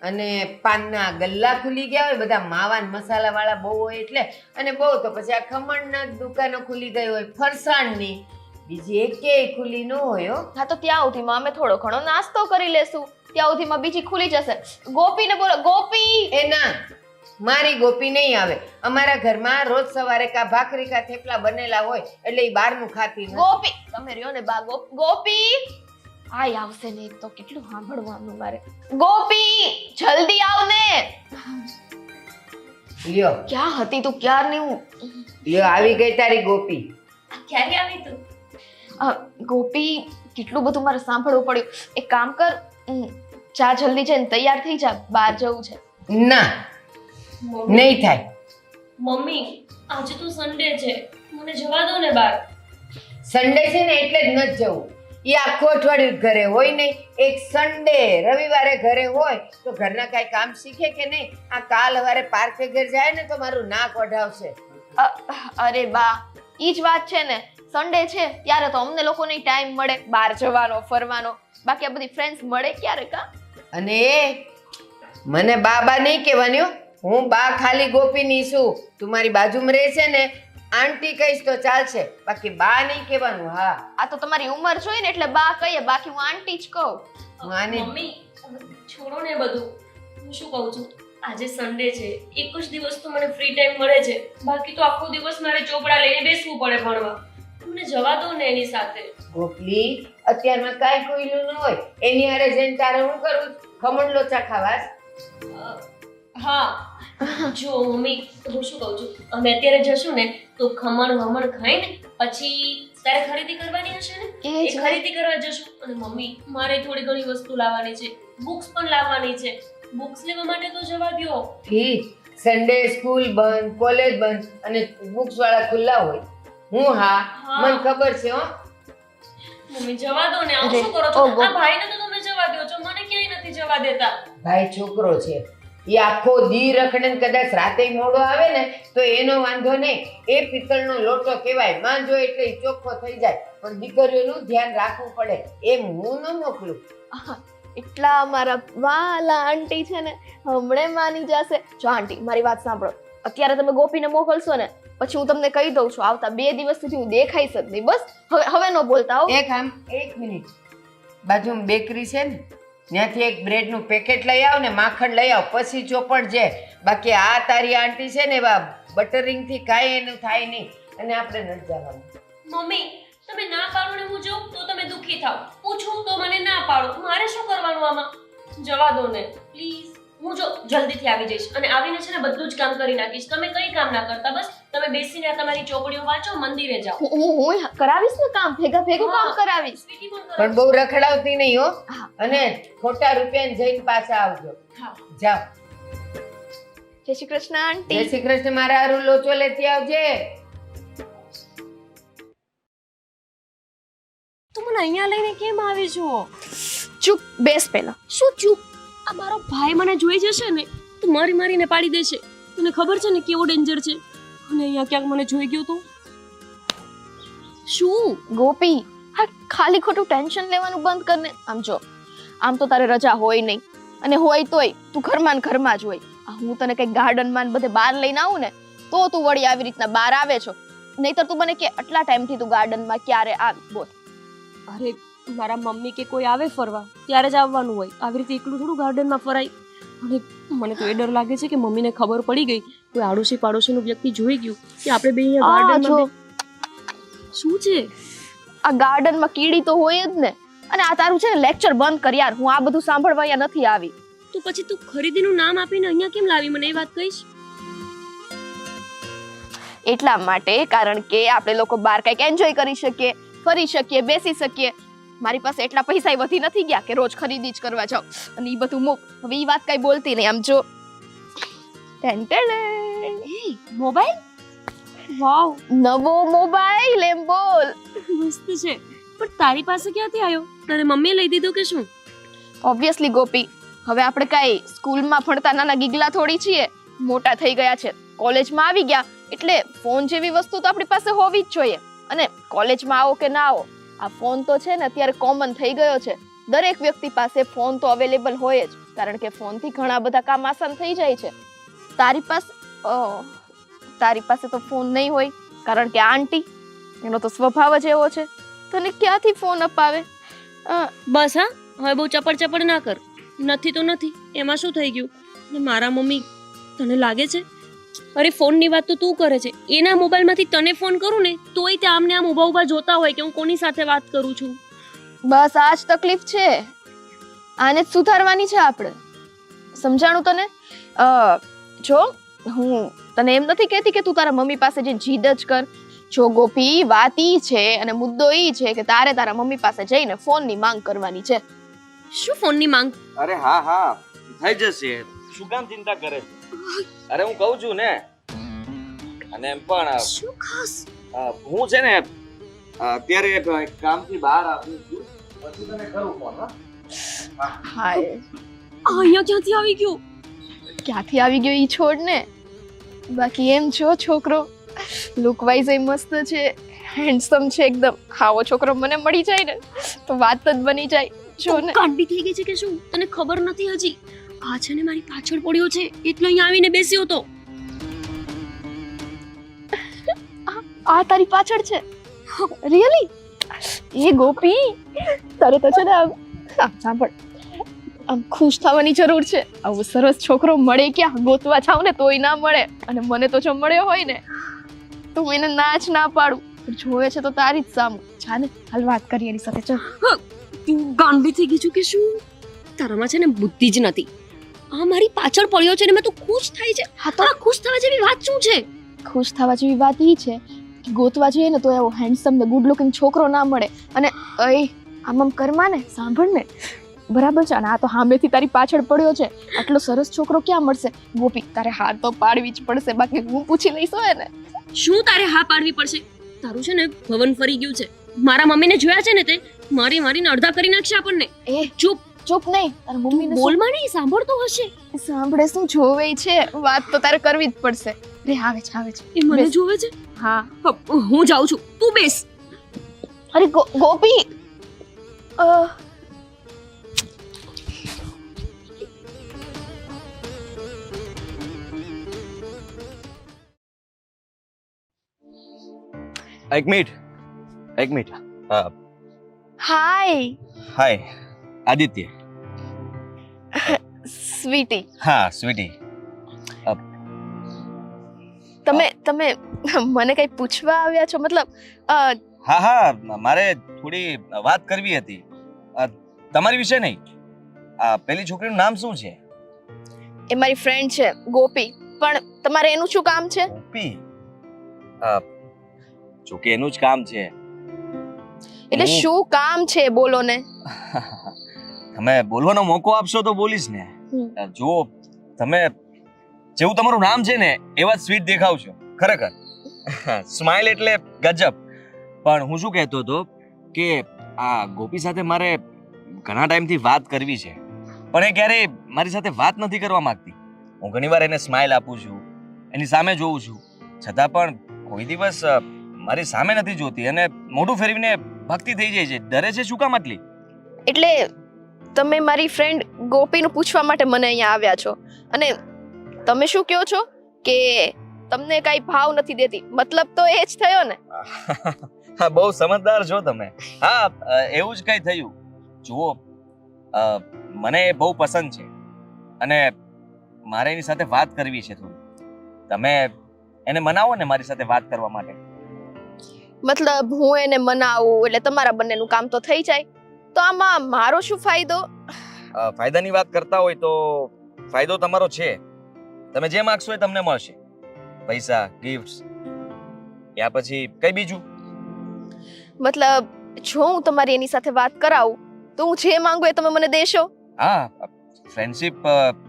અને પાનના ગલ્લા ખુલી ગયા હોય, બધા માવા ને મસાલા વાળા બહુ હોય એટલે. અને બહુ તો પછી આ ખમણના દુકાનો ખુલી ગઈ હોય, ફરસાણની. બીજી એકેય ખુલી ન હોય હો. હા, તો ત્યાં સુધીમાં અમે થોડો ઘણો નાસ્તો કરી લેશું. ત્યાં સુધીમાં બીજી ખુલી જશે. ગોપીને બોલો, ગોપી. એ ના, મારી ગોપી નહીં આવે. અમારા ઘરમાં રોજ સવારે કા ભાખરી કા થેપલા બનેલા હોય એટલે એ બહારનું ખાતી નથી. ગોપી, તમે રહ્યો ને બા. ગોપી આય આવશે ને, એક તો કેટલું સાંભળવાનું મારે. ગોપી, જલ્દી આવ ને. લ્યો ક્યાં હતી તું ક્યારની? હું લ્યો આવી ગઈ તારી ગોપી. ક્યારે આવી તું? ગોપી, કેટલું બધું મારે સાંભળવું પડ્યું. એક કામ કર, જા જલ્દી જઈને તૈયાર થઈ જા, બહાર જવું છે. ના, નહીં થાય. મમ્મી, આજે તો સન્ડે છે, મને જવા દો ને બહાર. સન્ડે છે ને એટલે જ નથી જવું. એ આખું અઠવાડિયું ઘરે હોય નહીં. એક સન્ડે રવિવારે ઘરે હોય તો ઘરના કાંઈ કામ શીખે કે નહીં? આ કાલ સવારે પાર્કે ઘર જાય ને તો મારું નાક વઢાવશે. અરે બા, ઈ જ વાત છે ને. સન્ડે છે ત્યારે તો અમને લોકોને ટાઈમ મળે બહાર જવાનો, ફરવાનો. બાકી આ બધી ફ્રેન્ડ્સ મળે ક્યારે કા? અને મને બા નહીં કહેવાની હો. હું બા ખાલી ગોપીની છું. તું મારી બાજુમાં રહે છે ને, આંટી કહીશ તો ચાલશે, બાકી બા નહીં કહેવાનું. હા, આ તો તમારી ઉંમર જોઈ ને એટલે બા કહીએ, બાકી હું આંટી જ કહું. હું આને મમ્મી, છોડો ને બધું. હું શું કહું છું, આજે સન્ડે છે, એક જ દિવસ તો મને ફ્રી ટાઈમ મળે છે, બાકી તો આખો દિવસ મારે ચોપડા લઈને બેસવું પડે ભણવા. મને જવા દો ને એની સાથે. ગોપલી, અત્યારમાં કાંઈ કોઈલું ન હોય એની હારે જઈને તારે હું કરું? ખમણ લોચા ખાવાસ? હા, જો મમ્મી, હું શું કહું છું, અમે અત્યારે જશું ને તો ખમણ ખાઈને પછી તારે ખરીદી કરવાની હશે ને, એ ખરીદી કરવા જશું. અને મમ્મી, મારે થોડી ઘણી વસ્તુ લાવવાની છે, બુક્સ પણ લાવવાની છે. બુક્સ લેવા માટે તો જવા દ્યો. ઠીક, સન્ડે સ્કૂલ બંધ, કોલેજ બંધ અને બુક્સ વાળા ખુલ્લા હોય. હા, મને ખબર છે હો. મમ્મી, જવા દો ને. આમ શું કરો છો? આ ભાઈને તો તમે જવા દો છો, મને ક્યાંય નથી જવા દેતા. ભાઈ છોકરો છે, એ આખો દી રખડે ને કદાચ રાતે મોડો આવે ને તો એનો વાંધો નહીં. એ પિત્તળનો લોટો કહેવાય. માંજો એટલે ઈ ચોખ્ખો થઈ જાય. પણ દીકરીઓનું ધ્યાન રાખવું પડે. એમ હું ન મોકલું. એટલા મારા વાલા આંટી છે ને હમણે માની જશે. જો આંટી મારી વાત સાંભળો, અત્યારે તમે ગોપીને મોકલશો ને પછી હું તમને કહી દઉં છું આવતા 2 દિવસ સુધી હું દેખાઈશ જ નહીં. બસ હવે ન બોલતા હો. એક મિનિટ, બાજુમાં બેકરી છે ને ત્યાંથી એક બ્રેડનું પેકેટ લઈ આવ ને માખણ લઈ આવ, પછી ચોપડજે. બાકી આ તારી આંટી છે ને એવા બટરિંગથી કાંઈ એનું થાય નહીં અને આપણે નથી જવાનું. મમ્મી તમે ના પાડો ને હું જાઉં તો તમે દુખી થાવ, પૂછું તો મને ના પાડો. મારે શું કરવાનું આમાં? જવા દો ને પ્લીઝ. હું જો જલ્દીથી આવી જઈશ અને આવીને છે ને બધું જ કામ કરી નાખીશ. તમે કંઈ કામ ના કરતા, બસ તમે બેસીને તમારી ચોપડીઓ વાંચો, મંદિરે જાઓ. હું કરાવીશ ને કામ, ભેગું કામ કરાવીશ. સ્વીટી પણ પણ બહુ રખડાવતી નહીં હો, અને ખોટા રૂપિયા જઈને પાછા આવજો. હા. જાઓ. જય શ્રી કૃષ્ણ જય આંટી. શ્રી કૃષ્ણ. મારા હારું લોચો લેતી આવજે. તું મને અહીંયા લઈને કેમ આવી છો? ચૂપ બેસ પહેલા. શું ચૂપ? આ મારો ભાઈ મને જોઈ જશે ને તો મારીને પાડી દેશે. તને ખબર છે ને કેવો ડેન્જર છે? અને અહીંયા ક્યાંક મને જોઈ ગયો તો શું? ગોપી, હા ખાલી ખોટું ટેન્શન લેવાનું બંધ કર ને. આમ જો, આમ તો તારે રજા હોય નહીં, અને હોય તોય તું ઘરમાં જ હોય. હું તને કઈ ગાર્ડનમાં બધે બહાર લઈને આવું ને તો તું વળી આવી રીતના બહાર આવે છો. નહીતર તું મને કે આટલા ટાઈમથી તું ગાર્ડનમાં ક્યારે આવી? બોલ. અરે મારા મમ્મી કે કોઈ આવે ફરવા ત્યારે જ આવવાનું હોય. આવી રીતે એકલું થોડું ગાર્ડનમાં ફરાય. અને મને તો એ ડર લાગે છે કે મમ્મીને ખબર પડી ગઈ, કોઈ આડોશી પાડોશીનું વ્યક્તિ જોઈ ગયું કે આપણે બે અહીંયા ગાર્ડનમાં. શું છે આ ગાર્ડનમાં? કીડી તો હોય જ ને. અને આ તારું છે ને લેક્ચર બંધ કર યાર. હું આ બધું સાંભળવા અહીંયા નથી આવી. તો પછી તું ખરીદીનું નામ આપીને અહીંયા કેમ લાવી? મને એ વાત કહીશ. એટલા માટે, કારણ કે આપણે લોકો બહાર કંઈક એન્જોય કરી શકીએ, ફરી શકીએ, બેસી શકીએ. મારી પાસે એટલા પૈસા વધી નથી ગયા કે રોજ ખરીદી જ કરવા જાઉં. અને એ બધું મૂક. હવે એ વાત કઈ બોલતી નહીં. આમ જો, મોબાઈલ. વાવ, નવો મોબાઈલ એમ બોલ. મસ્ત છે. પણ તારી પાસે ક્યાંથી આવ્યો? તારે મમ્મીએ લઈ દીધો કે શું? ઓબ્વિયસલી ગોપી, હવે આપણે કઈ સ્કૂલમાં ભણતા નાના ગીગલા થોડી છીએ. મોટા થઈ ગયા છે, કોલેજમાં આવી ગયા, એટલે ફોન જેવી વસ્તુ તો આપણી પાસે હોવી જ જોઈએ. અને કોલેજમાં આવો કે ના આવો, આ ફોન તો છે ને અત્યારે કોમન થઈ ગયો છે. દરેક વ્યક્તિ પાસે ફોન તો અવેલેબલ હોય જ, કારણ કે ફોનથી ઘણા બધા કામ આસાન થઈ જાય છે. તારી પાસે તો ફોન નહીં હોય, કારણ કે આંટી એનો તો સ્વભાવ જ એવો છે. તને ક્યાંથી ફોન અપાવે? બસ હા, હવે બહુ ચપડ ના કર. નથી તો નથી, એમાં શું થઈ ગયું? ને મારા મમ્મી, તને લાગે છે? અરે ફોનની વાત તો તું કરે છે, એના મોબાઈલમાંથી તને ફોન કરું ને તોય તે આમને આમ ઊભા જોતા હોય કે હું કોની સાથે વાત કરું છું. બસ આ જ તકલીફ છે. આને જ સુધારવાની છે આપણે. સમજાણું તને? જો, હું તને એમ નથી કહેતી કે તું તારા મમ્મી પાસે જઈને જીદ જ કર. જો ગોપી, વાત ઈ છે અને મુદ્દો ઈ છે કે તારે તારા મમ્મી પાસે જઈને ફોનની માંગ કરવાની છે. શું ફોનની માંગ? અરે હા થઈ જશે. શું કામ ચિંતા કરે છે? અરે હું કહું છું ને. અને એમ પણ શું ખાસ? હું છે ને અત્યારે કામથી બહાર આવ્યો છું, પછી તને કરું ફોન. હાય, અહીંયા ક્યાંથી આવી ગયો? ક્યાંથી આવી ગયો ઈ છોડ ને. બાકી એમ જો છોકરો લુક વાઇઝ એ મસ્ત છે, હેન્ડસમ છે એકદમ. આવો છોકરો મને મળી જાય ને તો વાત જ બની જાય. જો ને, કાંડી થઈ ગઈ છે કે શું? તને ખબર નથી હજી? આ છે ને મારી પાછળ પડ્યો છે એટલે અહીંયા આવીને બેસ્યો તો. આ તારી પાછળ છે? રિયલી? એ ગોપી, તારે તો છે ને આમ સાંભળ, આમ ખુશ થવાની જરૂર છે. આવો સરસ છોકરો મળે ક્યાં? ગોતવા જાવ ને તોય ના મળે. અને મને તો જો મળ્યો હોય ને તો હું એને ના જ ના પાડું. જોવે છે તો તારી જ સામું. જા ને, હાલ વાત કરીએ એની સાથે. ચાલ. તું ગાંડી થઈ ગઈ છું કે શું? તારામાં છે ને બુદ્ધિ જ નથી. આ મારી પાછળ પડ્યો છે ને મેં તું ખુશ થાય છે. હા તો ખુશ થવા જેવી વાત શું છે? ખુશ થવા જેવી વાત ઈ છે કે ગોતવા જઈએ ને તો એવો હેન્ડસમ ને ગુડ લુકિંગ છોકરો ના મળે. અને આમ કરમાં ને સાંભળ ને, બરાબર છે? અને આ તો સામેથી તારી પાછળ પડ્યો છે, આટલો સરસ છોકરો ક્યાં મળશે? ગોપી, તારે હા તો પાડવી જ પડશે, બાકી હું પૂછી લઈશ હોય ને. શું તારે હા પાડવી પડશે? તારું છે ને ભવન ફરી ગયું છે. મારા મમ્મીને જોયા છે ને તે મારીને અડધા કરી નાખશે આપણને. એ ચૂપ નહીં, તારા મમ્મીને બોલમાં નહીં, સાંભળતો હશે. સાંભળે શું જોવે છે? વાત તો તારે કરવી જ પડશે. રે આવે છે. એ મને જોવે છે? હા, હું જાઉં છું, તું બેસ. અરે ગોપી, એક મિનિટ હા હાય હાય આદિત્ય. સ્વીટી. હા સ્વીટી. તમે મને કઈ પૂછવા આવ્યા છો? મતલબ હા મારે થોડી વાત કરવી હતી તમારી વિશે નહીં. પેલી છોકરીનું નામ શું છે? એ મારી ફ્રેન્ડ છે ગોપી. પણ તમારે એનું શું કામ છે? ગોપી. જોકે એનું જ કામ છે. એટલે શું કામ છે બોલો ને. તમે બોલવાનો મોકો આપશો તો બોલીશ ને. જો તમે જેવું તમારું નામ છે ને એવા જ સ્વીટ દેખાવ છો ખરેખર. સ્માઇલ એટલે ગજબ. પણ હું શું કહેતો હતો કે આ ગોપી સાથે મારે ઘણા ટાઈમથી વાત કરવી છે પણ એ ક્યારેય મારી સાથે વાત નથી કરવા માંગતી. હું ઘણીવાર એને સ્માઇલ આપું છું, એની સામે જોઉં છું, છતાં પણ કોઈ દિવસ મારી સામે નથી જોતી અને મોઢું ફેરવીને ભક્તિ થઈ જાય છે. ડરે છે શું કામ આટલી? એટલે તમે મારી ફ્રેન્ડ ગોપીનું પૂછવા માટે મને અહીંયા આવ્યા છો અને તમે શું કહો છો કે તમને કઈ ભાવ નથી દેતી? મતલબ તો એ જ થયો ને. હા બહુ સમજદાર છો તમે. હા એવું જ કઈ થયું. જુઓ મને એ બહુ પસંદ છે અને મારે એની સાથે વાત કરવી છે થોડી. તમે એને મનાવો ને મારી સાથે વાત કરવા માટે. મતલબ હું એને મનાવું એટલે તમારા બંનેનું કામ તો થઈ જાય. તો આમાં મારો શું ફાયદો? ફાયદાની વાત કરતા હોય તો ફાયદો તમારો છે. તમે જે માંગશો એ તમને મળશે. પૈસા, ગિફ્ટ્સ, યા પછી કઈ બીજું? મતલબ જો હું તમારી એની સાથે વાત કરાવું તો હું જે માંગુ એ તમે મને દેશો? હા ફ્રેન્ડશિપ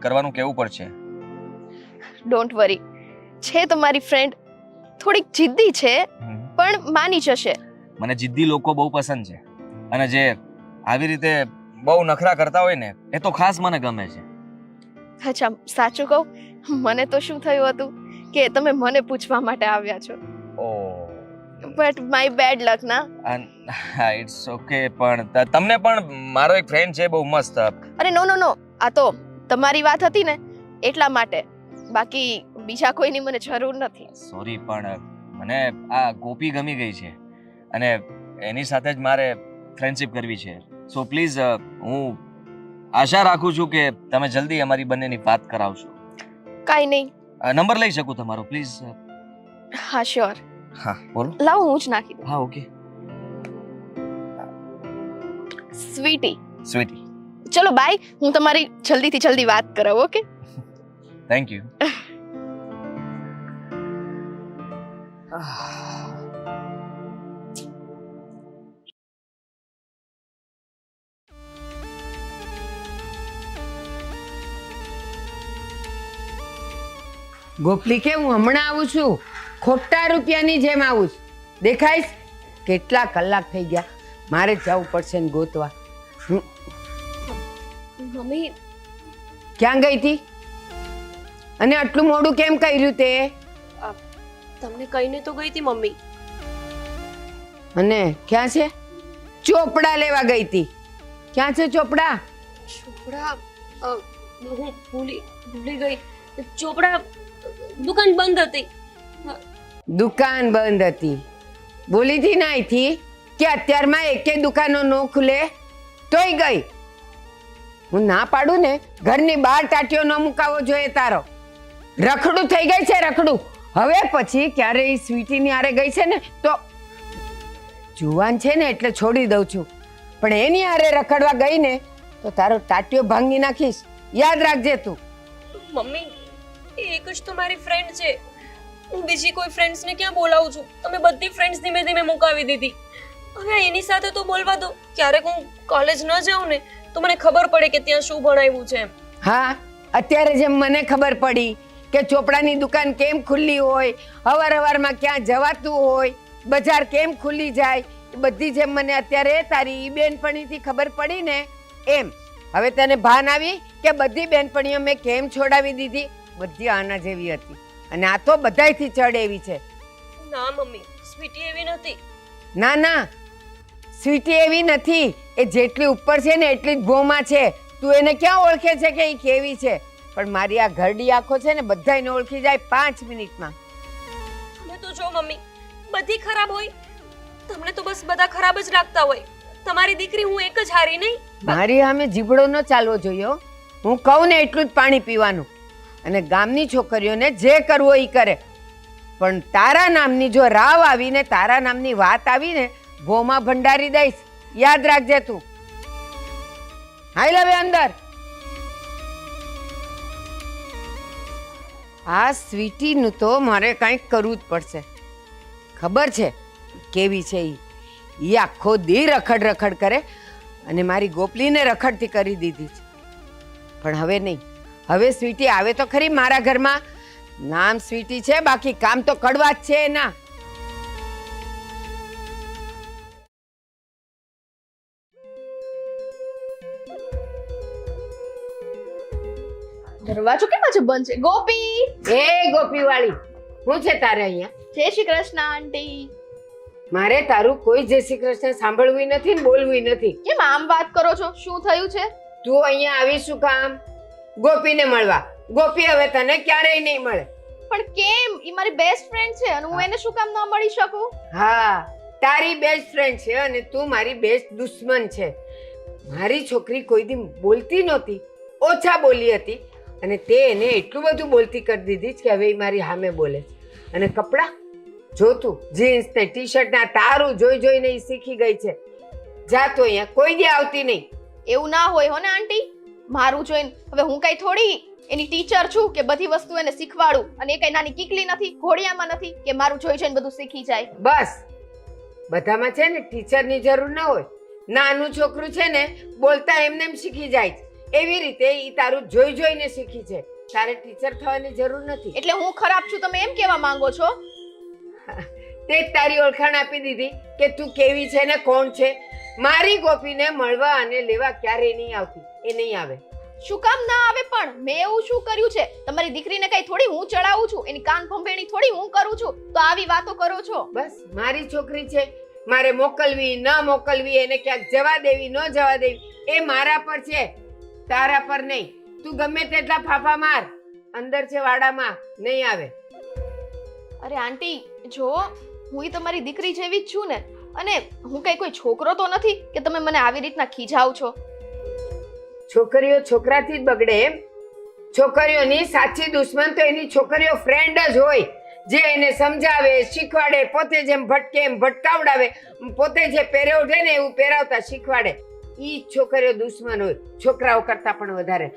કરવાનું કેવું પડશે. Don't worry. છે તમારી ફ્રેન્ડ થોડીક જિદ્દી છે પણ માની જશે. મને જિદ્દી લોકો બહુ પસંદ છે અને જે આવી રીતે બહુ નખરા કરતા હોય ને એ તો ખાસ મને ગમે છે. અચ્છા સાચું કહું, મને તો શું થયું હતું કે તમે મને પૂછવા માટે આવ્યા છો. ઓહ બટ માય બેડ લક ના. હા ઇટ્સ ઓકે. પણ તમને પણ મારો એક ફ્રેન્ડ છે બહુ મસ્ત. અરે નો નો નો, આ તો તમારી વાત હતી ને એટલા માટે. બાકી બીજા કોઈની મને જરૂર નથી. સોરી પણ મને આ ગોપી ગમી ગઈ છે અને એની સાથે જ મારે ફ્રેન્ડશિપ કરવી છે. સો પ્લીઝ હું આશા રાખું છું કે તમે જલ્દી અમારી બંનેની વાત કરાવશો. કાઈ નહીં. નંબર લઈ શકું તમારો પ્લીઝ? હા શ્યોર. હા બોલો. લાવો હું જ નાખી દઉં. હા ઓકે. સ્વીટી. સ્વીટી. ચલો બાય. હું તમારી જલ્દીથી જલ્દી વાત કરાવું. Okay thank you. ગોપલી કે હું હમણાં આવું છું, ખોટા રૂપિયાની જેમ આવું છું. દેખાઈશ? કેટલા કલાક થઈ ગયા, મારે જવું પડશે ને ગોતવા. મમ્મી ક્યાં ગઈ હતી અને આટલું મોડું કેમ કર્યું તે? તમને કહીને તો ગઈ હતી મમ્મી. અને ક્યાં છે? ચોપડા લેવા ગઈ હતી. ક્યાં છે ચોપડા? ચોપડા હું ભૂલી ગઈ. ચોપડા દુકાન બંધ હતી. દુકાન બંધ હતી. બોલી હતી ના અહીંથી કે અત્યારમાં એકે દુકાનો ન ખુલે તોય ગઈ. હું ના પાડું ને ઘરની બહાર ટાટીઓ ન મુકાવો જોઈએ તારો. રખડું થઈ ગઈ છે રખડું. હવે પછી ક્યારે એ સ્વીટીની હારે ગઈ છે ને તો જુવાન છે ને એટલે છોડી દઉં છું, પણ એની હારે રખડવા ગઈ ને તો તારો ટાટીઓ ભાંગી નાખીશ. યાદ રાખજે તું. મમ્મી એ એક જ તો મારી ફ્રેન્ડ છે. હું બીજી કોઈ ફ્રેન્ડ્સને ક્યાં બોલાવું છું? તમે બધી ફ્રેન્ડ્સ ધીમે ધીમે મુકાવી દીધી. હવે એની સાથે તો બોલવા દો. ક્યારેક હું કોલેજ ન જાઉં ને તો મને ખબર પડે કે ત્યાં શું ભણાવ્યું છે એમ. હા અત્યારે જેમ મને ખબર પડી કે ચોપડાની દુકાન કેમ ખુલ્લી હોય, અવારનવારમાં ક્યાં જવાતું હોય, બજાર કેમ ખુલ્લી જાય, એ બધી જેમ મને અત્યારે તારી બેનપણીથી ખબર પડી ને એમ હવે તને ભાન આવી કે બધી બેનપણીઓ મેં કેમ છોડાવી દીધી. બધી આના જેવી હતી અને આ તો બધાયથી ચડ એવી છે. ના મમ્મી, સ્વીટી એવી નથી. ના ના સ્વીટી એવી નથી. એ જેટલી ઉપર છે ને એટલી જ ભોમાં છે. તું એને ક્યાં ઓળખે છે કે એ કેવી છે? પણ મારી આ ઘરડી આંખો છે ને બધાયને ઓળખી જાય 5 મિનિટમાં. તમે તો જો મમ્મી, બધી ખરાબ હોય? તમને તો બસ બધા ખરાબ જ લાગતા હોય. તમારી દીકરી હું એક જ હારી નહીં. મારી સામે જીબડો ન ચાલવો જોઈએ હો. હું કહું ને એટલું જ પાણી પીવાનું. અને ગામની છોકરીઓને જે કરવો એ કરે, પણ તારા નામની જો રાવ આવીને તારા નામની વાત આવીને ભોમાં ભંડારી દઈશ. યાદ રાખજે તું. હાલ હવે અંદર. આ સ્વીટીનું તો મારે કંઈક કરવું જ પડશે. ખબર છે કેવી છે એ આખો દી રખડ રખડ કરે અને મારી ગોપલીને રખડતી કરી દીધી છે. પણ હવે નહીં. હવે સ્વીટી આવે તો ખરી મારા ઘરમાં. નામ સ્વીટી છે, બાકી કામ તો કડવા જ છે એના. દરવાજો કેમ આજે બંધ છે? ગોપી! એ ગોપી વાળી, શું છે તારે અહીંયા? જય શ્રી કૃષ્ણ આંટી. મારે તારું કોઈ જય શ્રી કૃષ્ણ સાંભળવું નથી ને બોલવું નથી. કેમ આમ વાત કરો છો? શું થયું છે? તું અહીંયા આવી શું કામ? ગોપીને મળવા. ગોપી હવે તને ક્યારેય નહીં મળે. પણ કેમ? ઈ મારી બેસ્ટ ફ્રેન્ડ છે અને હું એને શું કામ ન મળી શકું? હા, તારી બેસ્ટ ફ્રેન્ડ છે અને તું મારી બેસ્ટ દુશ્મન છે. મારી છોકરી કોઈ દી બોલતી નહોતી, ઓછા બોલી હતી અને તે એને એટલું બધું બોલતી કરી દીધી છે કે હવે ઈ મારી સામે બોલે. અને કપડાં જોતું જીન્સ ને ટી શર્ટ ના તારું જોઈ જોઈને ઈ શીખી ગઈ છે. જા તો અહીંયા કોઈ દી આવતી નહીં. એવું ના હોય હો ને આંટી. મારું જોઈને હવે હું કઈ થોડી એની ટીચર છું કે બધી વસ્તુ એને શીખવાડું. અને એ કઈ નાની કીકલી નથી, ઘોડિયામાં નથી કે મારું જોઈ જોઈને બધું શીખી જાય. બસ બધામાં છે ને ટીચરની જરૂર ન હોય. નાનું છોકરું છે ને બોલતા એમને એમ શીખી જાય છે. એવી રીતે ઈ તારું જોઈ જોઈને શીખી છે. તારે ટીચર થવાની જરૂર નથી. એટલે હું ખરાબ છું તમે એમ કહેવા માંગો છો? તે જ તારી ઓળખાણ આપી દીધી કે તું કેવી છે ને કોણ છે. મારી ગોપીને મળવા અને લેવા ક્યારેય નહીં આવતી. એ નહીં આવે. શું કામ ના આવે? પણ મેં એવું શું કર્યું છે? તમારી દીકરીને કઈ થોડી હું ચડાવું છું? એની કાન ભંભેણી થોડી હું કરું છું? તો આવી વાતો કરો છો? બસ મારી છોકરી છે, મારે મોકલવી ન મોકલવી, એને ક્યાંક જવા દેવી ન જવા દેવી એ મારા પર છે, તારા પર નહીં. તું ગમે તેટલા ફાફા માર, અંદર છે વાડામાં, નહીં આવે. અરે આંટી જો હું તમારી દીકરી જેવી જ છું ને, અને હું કઈ કોઈ છોકરો તો નથી કે તમે મને આવી રીતના ખીજાવ છો. છોકરીઓ છોકરાથી જ બગડે એમ? છોકરીઓની સાચી દુશ્મન તો એની છોકરીઓ ફ્રેન્ડ જ હોય, જે એને સમજાવે, શીખવાડે, પોતે જેમ ભટકે એમ ભટકાવડાવે, પોતે જે પહેરે ઉઠે ને એવું પહેરાવતા શીખવાડે. ઈ છોકરીઓ દુશ્મન હોય છોકરાઓ કરતા પણ વધારે.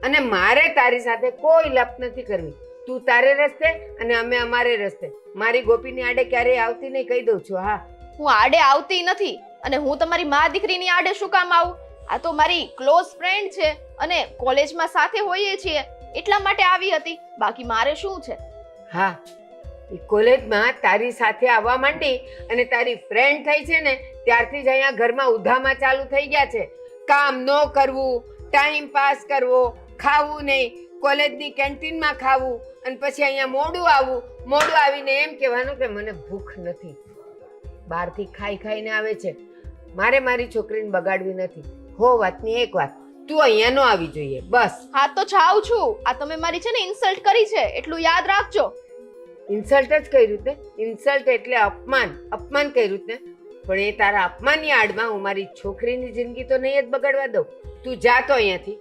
અને મારે તારી સાથે કોઈ લપ નથી કરવી. તું તારે રસ્તે અને અમે અમારે રસ્તે. મારી ગોપીની આડે ક્યારેય આવતી નહીં, કહી દઉં છું. હા, હું આડે આવતી નથી અને હું તમારી મા દીકરીની આડે શું કામ આવું? આ તો મારી ક્લોઝ ફ્રેન્ડ છે અને કોલેજમાં સાથે હોઈએ છીએ એટલા માટે આવી હતી. બાકી મારે શું છે? હા, એ કોલેજમાં તારી સાથે આવવા માંડી અને તારી ફ્રેન્ડ થઈ છે ને ત્યારથી જ અહીંયા ઘરમાં ઉધામાં ચાલુ થઈ ગયા છે. કામ ન કરવું, ટાઈમ પાસ કરવો, ખાવું નહીં, કોલેજની કેન્ટીનમાં ખાવું અને પછી અહીંયા મોડું આવવું. મોડું આવીને એમ કહેવાનું કે મને ભૂખ નથી. બહારથી ખાઈ ખાઈને આવે છે. મારે મારી છોકરીને બગાડવી નથી. હો વાતની એક વાત, તું અહીંયા ન આવી જોઈએ. બસ. હા તો જાઉં છું. આ તમે મારી છે ને ઇન્સલ્ટ કરી છે એટલું યાદ રાખજો. ઇન્સલ્ટ જ કર્યું ને? ઇન્સલ્ટ એટલે અપમાન. અપમાન કર્યું ને? પણ એ તારા અપમાનની આડમાં હું મારી છોકરીની જિંદગી તો નહીં જ બગાડવા દઉં. તું જા તો અહીંયાથી.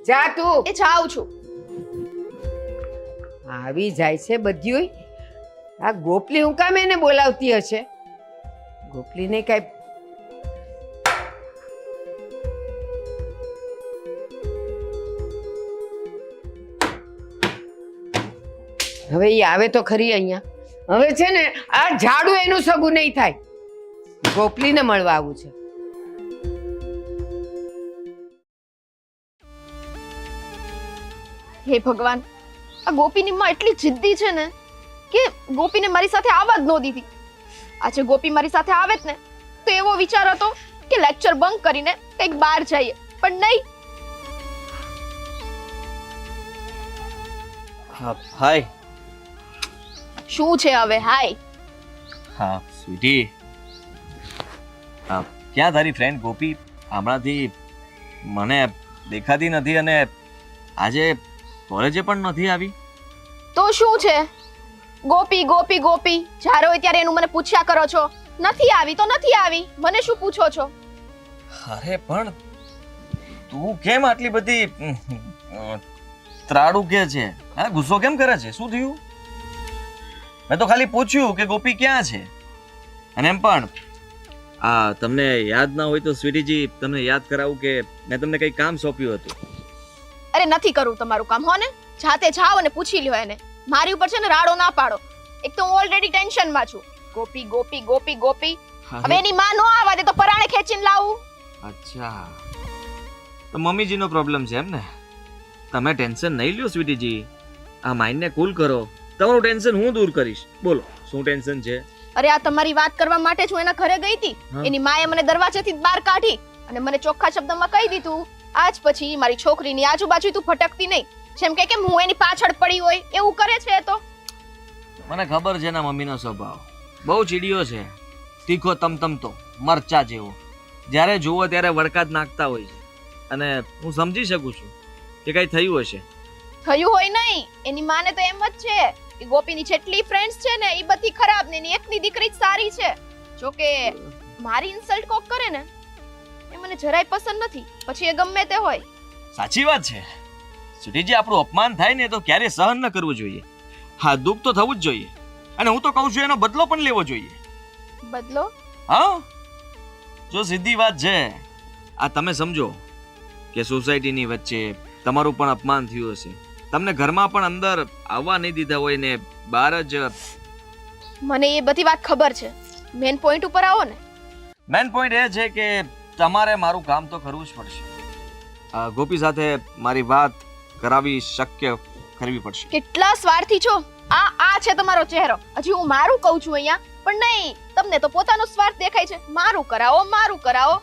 જા તું. એ જાઉં છું. આવી જાય છે બધ્યુંય. આ ગોપલી હું કામ એને બોલાવતી હશે? ગોપલીને કઈ હવે ઈ આવે તો ખરી અહીંયા. હવે છે ને આ ઝાડુ એનું સગું નહીં થાય. ગોપલીને મળવા આવું છે. હે ભગવાન, આ ગોપીની માં એટલી જિદ્દી છે ને કે ગોપીને મારી સાથે આવવા જ ન દીધી. આજે ગોપી મારી સાથે આવે જ ને તો એવો વિચાર હતો કે લેક્ચર બંક કરીને કંઈક બહાર જઈએ, પણ નહીં. હાય. શું છે હવે હાય? હા સ્વીટી, ક્યાં તારી ફ્રેન્ડ ગોપી? હમણાંથી મને દેખાતી નથી અને આજે કોલેજે પણ નથી આવી. તો શું છે? ગોપી ગોપી ગોપી જ્યારે હોય ત્યારે એનું મને પૂછ્યા કરો છો. નથી આવી તો નથી આવી, મને શું પૂછો છો? અરે પણ તું કેમ આટલી બધી ત્રાડુ કે છે? હા, ગુસ્સો કેમ કરે છે? શું થયું? મેં તો ખાલી પૂછ્યું કે ગોપી ક્યાં છે. અને એમ પણ તમને યાદ ના હોય તો સ્વીટીજી તમને યાદ કરાવું કે મેં તમને કઈ કામ સોંપ્યું હતું. અરે નથી કરવું તમારું કામ, હો ને? જાતે જાઓ અને પૂછી લ્યો એને. મારી ઉપર છે ને રાડો ના પાડો. એક તો હું ઓલરેડી ટેન્શનમાં છું. ગોપી ગોપી ગોપી ગોપી. હવે એની માં નો આવા દે તો પરાણે ખેંચીને લાવું. અચ્છા, તો મમ્મીજીનો પ્રોબ્લેમ છે એમ ને? તમે ટેન્શન નહીં લ્યો સ્વીટીજી, આ માઇન્ડને કૂલ કરો. તમારું ટેન્શન હું દૂર કરીશ. બોલો શું ટેન્શન છે? અરે આ તમારી વાત કરવા માટે જ હું એના ઘરે ગઈ હતી. એની માએ મને દરવાજેથી બહાર કાઢી અને મને ચોખ્ખા શબ્દમાં કહી દીધું, આજ પછી મારી છોકરીની આજુબાજુ તું ભટકતી નહીં. જેમ કે હું એની પાછળ પડી હોય એવું કરે છે. તો મને ખબર છે ના મમ્મીનો સ્વભાવ બહુ ચીડિયો છે, તીખો તમતમતો મરચા જેવો. જ્યારે જુઓ ત્યારે વડકા જ નાખતા હોય છે. અને હું સમજી શકું છું કે કઈ થયું હશે. થયું હોય નહીં, એની માને તો એમ જ છે કે ગોપીની જેટલી ફ્રેન્ડ્સ છે ને એ બધી ખરાબ ને એની એકની દીકરી જ સારી છે. જો કે મારી ઇન્સલ્ટ કોક કરે ને એ મને જરાય પસંદ નથી, પછી એ ગમે તે હોય. સાચી વાત છે સ્વીટીજી, આપણું અપમાન થાય ને તો ક્યારે સહન ન કરવું જોઈએ. હા, દુઃખ તો થવું જ જોઈએ. અને હું તો કહું છું એનો બદલો પણ લેવો જોઈએ. બદલો? હા, જો સીધી વાત છે. આ તમે સમજો કે સોસાયટીની વચ્ચે તમારું પણ અપમાન થયું હશે. તમને ઘરમાં પણ અંદર આવવા નહીં દીધા હોય ને બહાર જ. મને એ બધી વાત ખબર છે. મેન પોઈન્ટ ઉપર આવો ને. મેન પોઈન્ટ એ છે કે તમારે મારું કામ તો કરવું જ પડશે. ગોપી સાથે મારી વાત કરાવી શક્ય કરવી પડશે. કેટલા સ્વાર્થી છો! આ છે તમારો ચહેરો. હજી હું મારું કહું છું અહીંયા, પણ નહીં, તમને તો પોતાનો સ્વાર્થ દેખાય છે. મારું કરાવો, મારું કરાવો.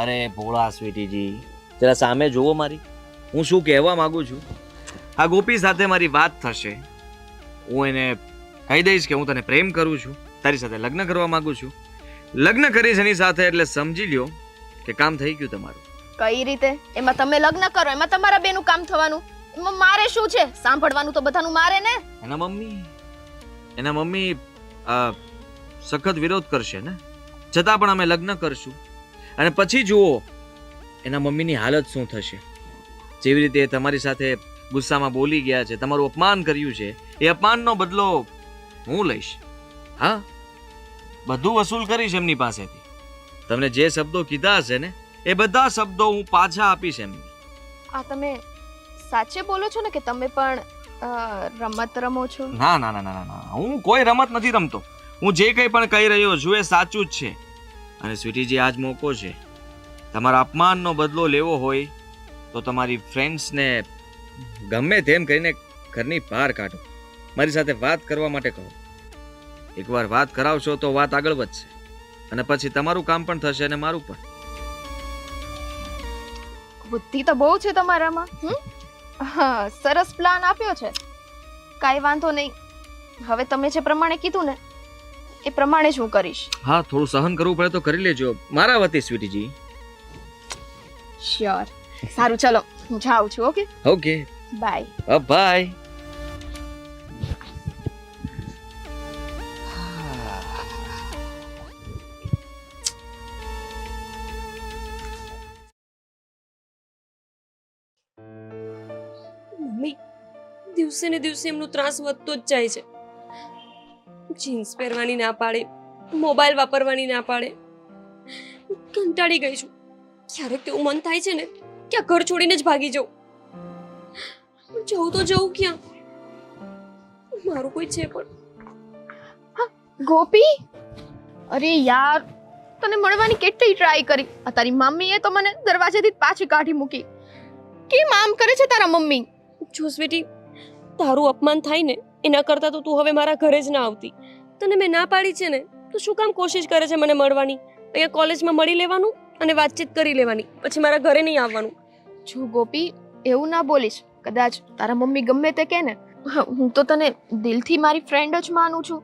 અરે ભોળા સ્વીટીજી, જરા સામે જોવો મારી. હું શું કહેવા માંગુ છું. આ ગોપી સાથે મારી વાત થશે, હું એને કહી દઈશ કે હું તને પ્રેમ કરું છું, તારી સાથે લગ્ન કરવા માંગુ છું. લગ્ન કરીશ એની સાથે એટલે સમજી લ્યો કે કામ થઈ ગયું તમારું. કઈ રીતે? એમાં તમે લગ્ન કરો એમાં તમારા બેનું કામ થવાનું, એમાં મારે શું છે? સાંભળવાનું તો બધાનું મારે ને. એના મમ્મી સખત વિરોધ કરશે ને, છતાં પણ અમે લગ્ન કરશું. અને પછી જુઓ એના મમ્મીની હાલત શું થશે. જેવી રીતે તમારી સાથે ગુસ્સામાં બોલી ગયા છે, તમારું અપમાન કર્યું છે, એ અપમાનનો બદલો હું લઈશ. હા, બધું વસૂલ કરીશ એમની પાસેથી. તમને જે શબ્દો કીધા હશે ને એ બધા શબ્દો હું પાછા આપીશ એમને. આ તમે સાચે બોલો છો ને કે તમે પણ રમત રમો છો? ના ના ના ના ના, હું કોઈ રમત નથી રમતો. હું જે કંઈ પણ કહી રહ્યો છું એ સાચું જ છે. અને સ્વીટીજી, આજ મોકો છે. તમારા અપમાનનો બદલો લેવો હોય તો તમારી ફ્રેન્ડ્સને ગમે તેમ કરીને ઘરની બહાર કાઢો. મારી સાથે વાત કરવા માટે કહો. એકવાર વાત કરાવશો તો વાત આગળ વધશે અને પછી તમારું કામ પણ થશે અને મારું પણ. બુદ્ધિ તો બહુ છે તમારામાં. હા, સરસ પ્લાન આપ્યો છે. કાંઈ વાંધો નહીં. હવે તમે જે પ્રમાણે કીધું ને એ પ્રમાણે જ હું કરીશ. હા, થોડું સહન કરવું પડે તો કરી લેજો મારા વતી સ્વીટીજી. શ્યોર. સારું, ચલો હું જાઉં છું. Okay okay, bye. Bye. Mummy દિવસે ને દિવસે એમનો ત્રાસ વધતો જ જાય છે. જીન્સ પહેરવાની ના પાડે, મોબાઈલ વાપરવાની ના પાડે. કંટાળી ગઈ છું. ક્યારેક તેવું મન થાય છે ને કે આ ઘર છોડીને જ ભાગી જાઉં. જવું તો જવું ક્યાં? મારું કોઈ છે પણ? ગોપી, અરે યાર, તને મળવાની કેટલી ટ્રાય કરી. આ તારી મમ્મીએ તો મને દરવાજેથી જ પાછી કાઢી મૂકી. કેમ આમ કરે છે તારા મમ્મી? જો સ્વીટી, તારું અપમાન થાય ને એના કરતાં તો તું હવે મારા ઘરે જ ના આવતી. તને મેં ના પાડી છે ને તો શું કામ કોશિશ કરે છે મને મળવાની? અહીંયા કોલેજમાં મળી લેવાનું અને વાતચીત કરી લેવાની, પછી મારા ઘરે નહીં આવવાનું. જો ગોપી, એવું ના બોલીશ. કદાચ તારા મમ્મી ગમે તે કહે ને, હું તો તને દિલથી મારી ફ્રેન્ડ જ માનું છું.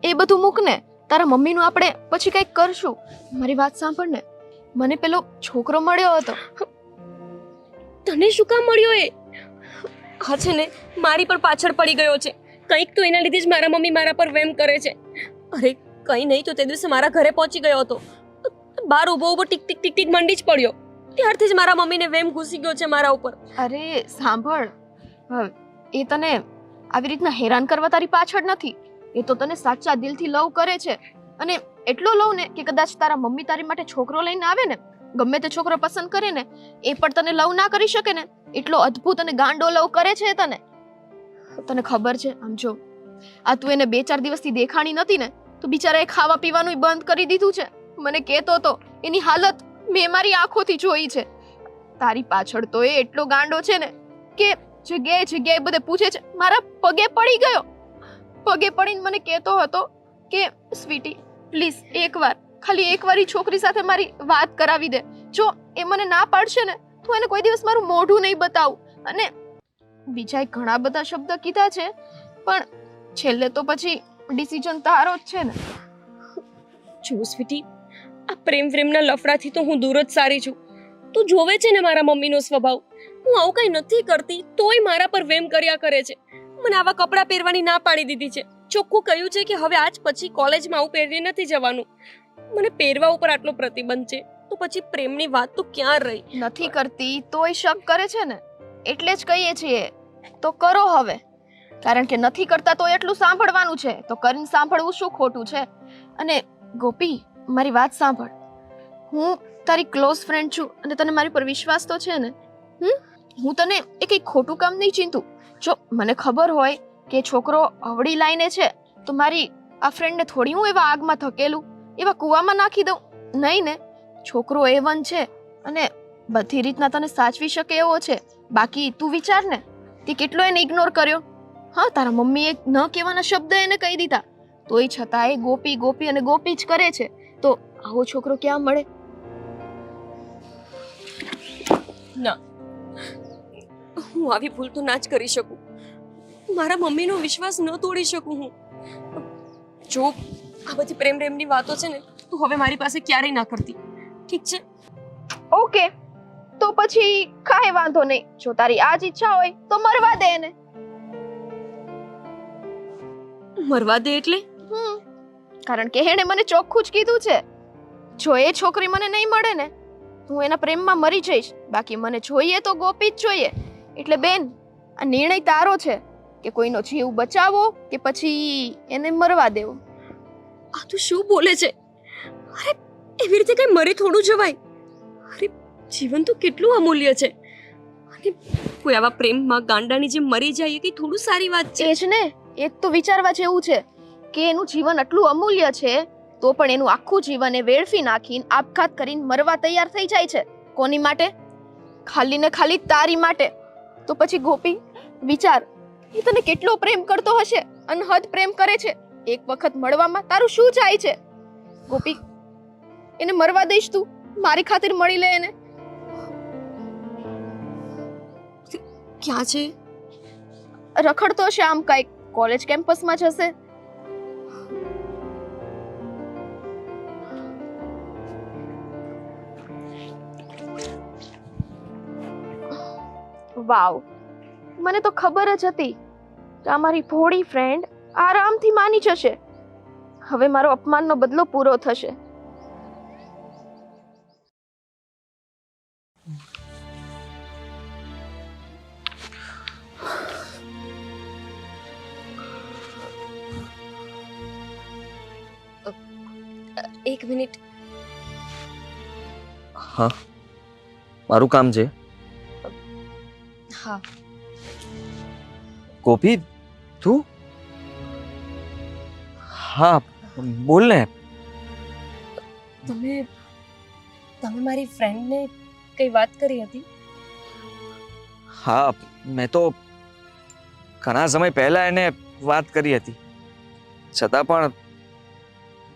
એ બધું મૂક ને, તારા મમ્મીનું આપણે પછી કંઈક કરશું. મારી વાત સાંભળ ને, મને પેલો છોકરો મળ્યો હતો. તને શું કામ મળ્યો એ? હા છે ને, મારી પણ પાછળ પડી ગયો છે. કંઈક તો એના લીધે જ મારા મમ્મી મારા પર વેમ કરે છે. અરે કંઈ નહીં તો તે દિવસે મારા ઘરે પહોંચી ગયો હતો, બહાર ઊભો ઊભો ટીક ટીક ટીક ટીક મંડી જ પડ્યો. ત્યારથી જ મારા મમ્મીને વેમ ઘૂસી ગયો છે મારા ઉપર. અરે સાંભળ, એ તને આવી રીતના હેરાન કરવા તારી પાછળ નથી. એ તો તને સાચા દિલથી લવ કરે છે, અને એટલો લવ ને કે કદાચ તારા મમ્મી તારી માટે છોકરો લઈને આવે ને, ગમે તે છોકરો પસંદ કરે ને, એ પણ તને લવ ના કરી શકે ને, એટલો અદ્ભુત અને ગાંડો લવ કરે છે તને. તને ખબર છે, આમ જો આ તું એને 2-4 દિવસથી દેખાણી નથી ને, તો બિચારાએ ખાવા પીવાનું બંધ કરી દીધું છે. મને કહેતો હતો એની હાલત મેં મારી આંખોથી જોઈ છે. તારી પાછળ તો એ એટલો ગાંડો છે ને કે જગ્યાએ જગ્યાએ બધે પૂછે છે. મારા પગે પડી ગયો, પગે પડીને મને કહેતો હતો કે સ્વીટી પ્લીઝ એકવાર, ખાલી એકવાર ઈ છોકરી સાથે મારી વાત કરાવી દે. જો એ મને ના પાડશે ને તો એને કોઈ દિવસ મારું મોઢું નહીં બતાવું. અને બીજા ઘણા બધા શબ્દ કીધા છે, પણ છેલ્લે તો પછી ડિસિઝન તારો જ છે ને. જો સ્વીટી, આ પ્રેમના લફડાથી તો હું દૂર જ સારી છું. તું જોવે છે ને મારા મમ્મીનો સ્વભાવ. હું આવું કંઈ નથી કરતી તોય મારા પર વેમ કર્યા કરે છે. મને આવા કપડાં પહેરવાની ના પાડી દીધી છે. ચોખ્ખું કહ્યું છે કે હવે આજ પછી કોલેજમાં આવું પહેરીને નથી જવાનું. મને પહેરવા ઉપર આટલો પ્રતિબંધ છે, તો પછી પ્રેમની વાત તો ક્યાં રહી? નથી કરતી તોય શક કરે છે ને, એટલે જ કહીએ છીએ તો કરો હવે. કારણ કે નથી કરતા તો એટલું સાંભળવાનું છે, તો કરીને સાંભળવું શું ખોટું છે? અને ગોપી, મારી વાત સાંભળ. હું તારી ક્લોઝ ફ્રેન્ડ છું અને તને મારી પર વિશ્વાસ તો છે ને? હું તને એ કંઈ ખોટું કામ નહીં ચિંતું. જો મને ખબર હોય કે છોકરો અવળી લાઈને છે, તો મારી આ ફ્રેન્ડને થોડી હું એવા આગમાં ધકેલું, એવા કૂવામાં નાખી દઉં? નહીં ને, છોકરો A1 છે અને બધી રીતના તને સાચવી શકે એવો છે. બાકી તું વિચાર ને, તે કેટલો એને ઇગ્નોર કર્યો. હા, તારા મમ્મીએ ન કહેવાના શબ્દ એને કહી દીધા, તોય છતાં એ ગોપી ગોપી અને ગોપી જ કરે છે. તો આવો છોકરો ક્યાં મળે? ના, હું આવી ભૂલ તો ના જ કરી શકું. મારા મમ્મીનો વિશ્વાસ ન તોડી શકું હું. જો આ બધી પ્રેમની વાતો છે ને, તું હવે મારી પાસે ક્યારેય ના કરતી, ઠીક છે? ઓકે, તો પછી કાંઈ વાંધો નહીં. જો તારી આ જ ઈચ્છા હોય તો મરવા દે એને. મરવા દે એટલે? કારણ કે એણે મને ચોખ્ખું જ કીધું છે, જો એ છોકરી મને નહીં મળે ને, હું એના પ્રેમમાં મરી જઈશ. બાકી મને જોઈએ તો ગોપી જ જોઈએ. એટલે બેન, આ નિર્ણય તારો છે કે કોઈનો જીવ બચાવો કે પછી એને મરવા દેવો. આ તું શું બોલે છે? અરે એવી રીતે કઈ મરી થોડું જવાય? અરે જીવન તો કેટલું અમૂલ્ય છે, અને કોઈ આવા પ્રેમમાં ગાંડાની જેમ મરી જાય એ કઈ થોડું સારી વાત છે? એ જ ને, એ તો વિચારવા જેવું છે કે એનું જીવન આટલું અમૂલ્ય છે, તો પણ એનું આખું જીવન એ વેડફી નાખીને આપઘાત કરીને મરવા તૈયાર થઈ જાય છે. કોની માટે? ખાલી ને ખાલી તારી માટે. તો પછી ગોપી વિચાર, એ તને કેટલો પ્રેમ કરતો હશે, અનહદ પ્રેમ કરે છે. એક વખત મળવામાં તારું શું જાય છે? ગોપી, એને મરવા દઈશ તું? મારી ખાतिर મળી લે એને. ક્યાં છે? રખડતો હશે આમ કાંઈક, કોલેજ કેમ્પસમાં જ હશે. વાવ, મને તો ખબર જ હતી કે આ મારી ભોળી ફ્રેન્ડ આરામથી માની જશે. હવે મારો અપમાનનો બદલો પૂરો થશે. એક મિનિટ. હા, મારું કામ છે. હા. ગોપી, તું? હા, બોલ ને. તમે મારી ફ્રેન્ડને કઈ વાત કરી હતી? હા, મેં તો ઘણા સમય પહેલા એને વાત કરી હતી, છતાં પણ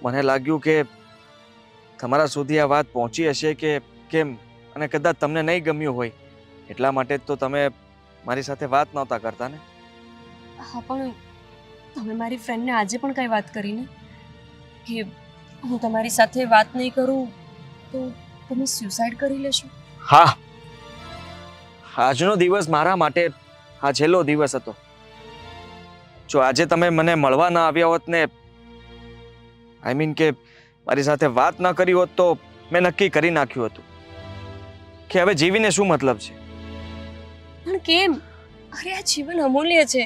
મને લાગ્યું કે તમારા સુધી આ વાત પહોંચી હશે કે કેમ, અને કદાચ તમને નહીં ગમ્યું હોય, એટલા માટે જ તો તમે મારી સાથે વાત નહોતા કરતા ને. હા, પણ તમે મારી ફ્રેન્ડને આજે પણ કઈ વાત કરી ને કે હું તમારી સાથે વાત નહીં કરું તો તમે સ્યુસાઇડ કરી લેશો? હા, આજનો દિવસ મારા માટે આ છેલ્લો દિવસ હતો. જો આજે તમે મને મળવા ના આવ્યા હોત ને આઈ મીન કે મારી સાથે વાત ના કરી હોત તો મેં નક્કી કરી નાખ્યું હતું કે હવે જીવીને શું મતલબ છે. પણ કેમ? અરે આ જીવન અમૂલ્ય છે.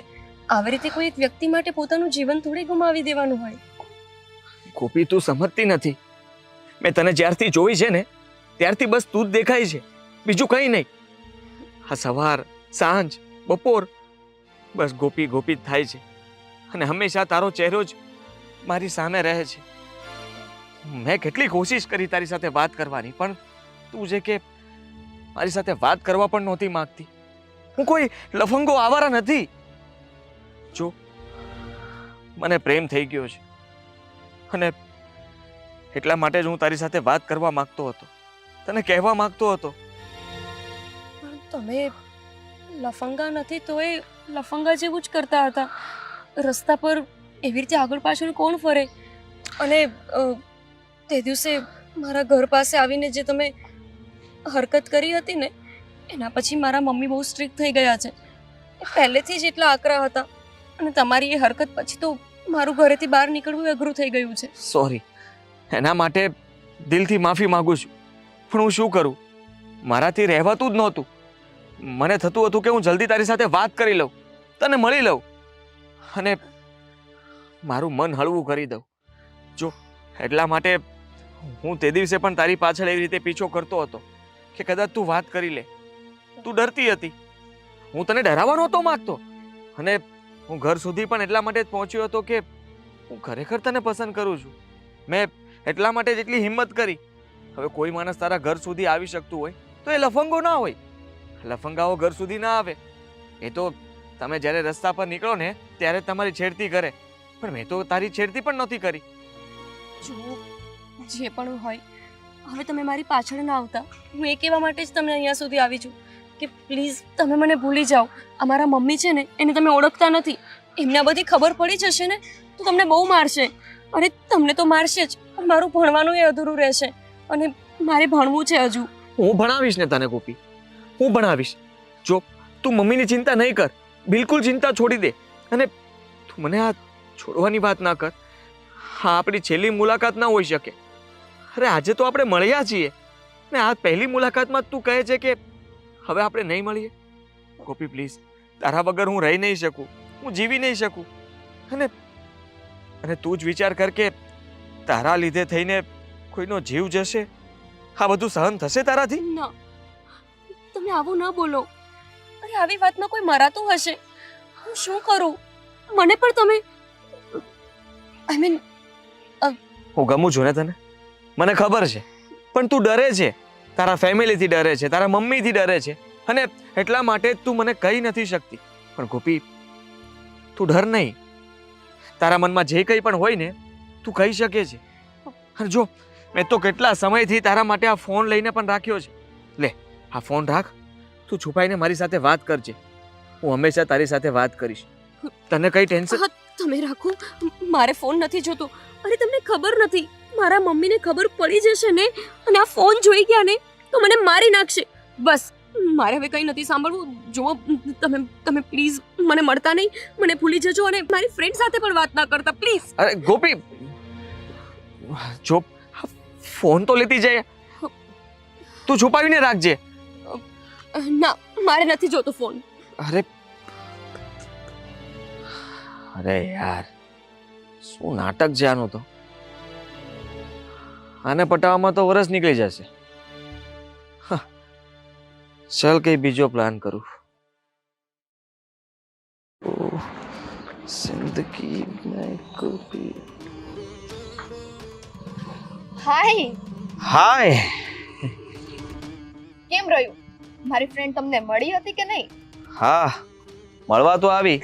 આવી રીતે કોઈ એક વ્યક્તિ માટે પોતાનું જીવન થોડી ગુમાવી દેવાનું હોય. ગોપી તું સમજતી નથી. મેં તને જ્યારથી જોઈ છે ને ત્યારથી બસ તું જ દેખાય છે, બીજું કંઈ નહીં. આ સવાર સાંજ બપોર બસ ગોપી ગોપી જ થાય છે અને હંમેશા તારો ચહેરો જ મારી સામે રહે છે. મેં કેટલી કોશિશ કરી તારી સાથે વાત કરવાની, પણ તું જે કે મારી સાથે વાત કરવા પણ નહોતી માંગતી. હું કોઈ લફંગો આવારા નથી. જો મને પ્રેમ થઈ ગયો છે અને એટલા માટે જ હું તારી સાથે વાત કરવા માંગતો હતો, તને કહેવા માંગતો હતો. પણ તમે લફંગા નથી તો એ લફંગા જેવું જ કરતા હતા. રસ્તા પર એવી રીતે આગળ પાછળ કોણ ફરે? અને તે દિવસે મારા ઘર પાસે આવીને જે તમે હરકત કરી હતી ને એના પછી મારા મમ્મી બહુ સ્ટ્રિક્ટ થઈ ગયા છે. એ પહેલેથી જ એટલા આકરા હતા અને તમારી એ હરકત પછી તો મારું ઘરેથી બહાર નીકળવું અઘરું થઈ ગયું છે. સોરી, એના માટે દિલથી માફી માંગુ છું, પણ હું શું કરું, મારાથી રહેવાતું જ નહોતું. મને થતું હતું કે હું જલ્દી તારી સાથે વાત કરી લઉં, તને મળી લઉં અને મારું મન હળવું કરી દઉં. જો એટલા માટે હું તે દિવસે પણ તારી પાછળ એવી રીતે પીછો કરતો હતો કે કદાચ તું વાત કરી લે. તું ડરતી હતી, હું તને ડરાવવા નહોતો માંગતો. અને હું ઘર સુધી પણ એટલા માટે જ પહોંચ્યો હતો કે હું ખરેખર તને પસંદ કરું છું. મેં એટલા માટે જ એટલી હિંમત કરી. હવે કોઈ માણસ તારા ઘર સુધી આવી શકતું હોય તો એ લફંગો ના હોય. લફંગાઓ ઘર સુધી ના આવે. એ તો તમે જ્યારે રસ્તા પર નીકળો ને ત્યારે તમારી છેડતી કરે, પણ મેં તો તારી છેડતી પણ નહોતી કરી. જો જે પણ હોય, હવે તમે મારી પાછળ ના આવતા. હું એ કહેવા માટે જ તમને અહીંયા સુધી આવી છું કે પ્લીઝ તમે મને ભૂલી જાઓ. અમારા મમ્મી છે ને એને તમે ઓળખતા નથી. એમને બધી ખબર પડી જશે ને તો તમને બહુ મારશે. અને તમને તો મારશે જ, પણ મારું ભણવાનું એ અધૂરું રહેશે અને મારે ભણવું છે હજુ. હું ભણાવીશ ને તને ગોપી, હું ભણાવીશ. જો તું મમ્મીની ચિંતા નહીં કર, બિલકુલ ચિંતા છોડી દે. અને તું મને આ છોડવાની વાત ના કર. હા, આપણી છેલ્લી મુલાકાત ના હોઈ શકે. અરે આજે તો આપણે મળ્યા છીએ ને આ પહેલી મુલાકાતમાં તું કહે છે કે હવે આપણે નહીં મળીએ. ગોપી પ્લીઝ, તારા વગર હું રહી નહીં શકું, હું જીવી નહીં શકું. અને તું જ વિચાર કર કે તારા લીધે થઈને કોઈનો જીવ જશે. આ બધું સહન થશે તારાથી? ના, તમે આવું ન બોલો. અરે આવી વાતમાં કોઈ મરાતું હશે, હું શું કરું? મને પણ તમે આઈ મીન હું ગમું છું ને તને, મને ખબર છે, પણ તું ડરે છે. તારા ફેમિલીથી ડરે છે, તારા મમ્મીથી ડરે છે અને એટલા માટે જ તું મને કહી નથી શકતી. પણ ગોપી તું ડર નહીં. તારા મનમાં જે કંઈ પણ હોય ને તું કહી શકે છે. અને જો મેં તો કેટલા સમયથી તારા માટે આ ફોન લઈને પણ રાખ્યો છે. લે આ ફોન રાખ, તું છુપાઈને મારી સાથે વાત કરજે. હું હંમેશા તારી સાથે વાત કરીશ. તને કઈ ટેન્શન? હા, તમે રાખો. મારે ફોન નથી જોતો. અરે તમને ખબર નથી, મારા મમ્મીને ખબર પડી જશે ને અને આ ફોન જોઈ ગયા ને તો મને મારી નાખશે. બસ મારે હવે કંઈ નથી સાંભળવું. જુઓ તમે પ્લીઝ મને મળતા નહીં, મને ભૂલી જજો અને મારી ફ્રેન્ડ સાથે પણ વાત ના કરતા પ્લીઝ. અરે ગોપી, જો ફોન તો લેતી જાય, તું છુપાવીને રાખજે. ના, મારે નથી જોતો ફોન. અરે અરે યાર, શું નાટક છે આનું તો. આને પટાવવામાં તો વરસ નીકળી જશે. ચાલ કઈ બીજો પ્લાન કરું. જિંદગી મેં કભી. હાય, હાય. કેમ રહ્યું? મારી ફ્રેન્ડ તમને મળી હતી કે નહીં? હા, મળવા તો આવી,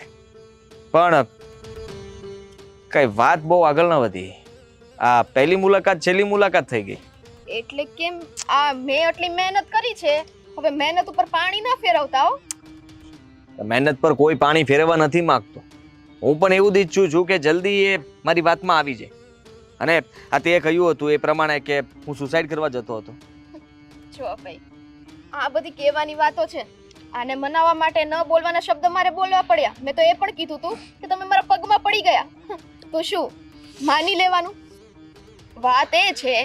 પણ કઈ વાત બહુ આગળ ન વધી. આ પહેલી મુલાકાત છેલ્લી મુલાકાત થઈ ગઈ. એટલે કેમ? આ મેં આટલી મહેનત કરી છે, હવે મહેનત ઉપર પાણી ના ફેરવતા હો. મહેનત પર કોઈ પાણી ફેરવવા નથી માંગતો. હું પણ એવું જ ઈચ્છું છું કે જલ્દી એ મારી વાતમાં આવી જાય. અને આ તે કહ્યું હતું એ પ્રમાણે કે હું સુસાઇડ કરવા જતો હતો. જો ભાઈ, આ બધી કહેવાની વાતો છે, આને મનાવવા માટે ન બોલવાના શબ્દ મારે બોલવા પડ્યા. મેં તો એ પણ કીધું તું કે તમે મારા પગમાં પડી ગયા. તો શું માની લેવાનું? વાત એ છે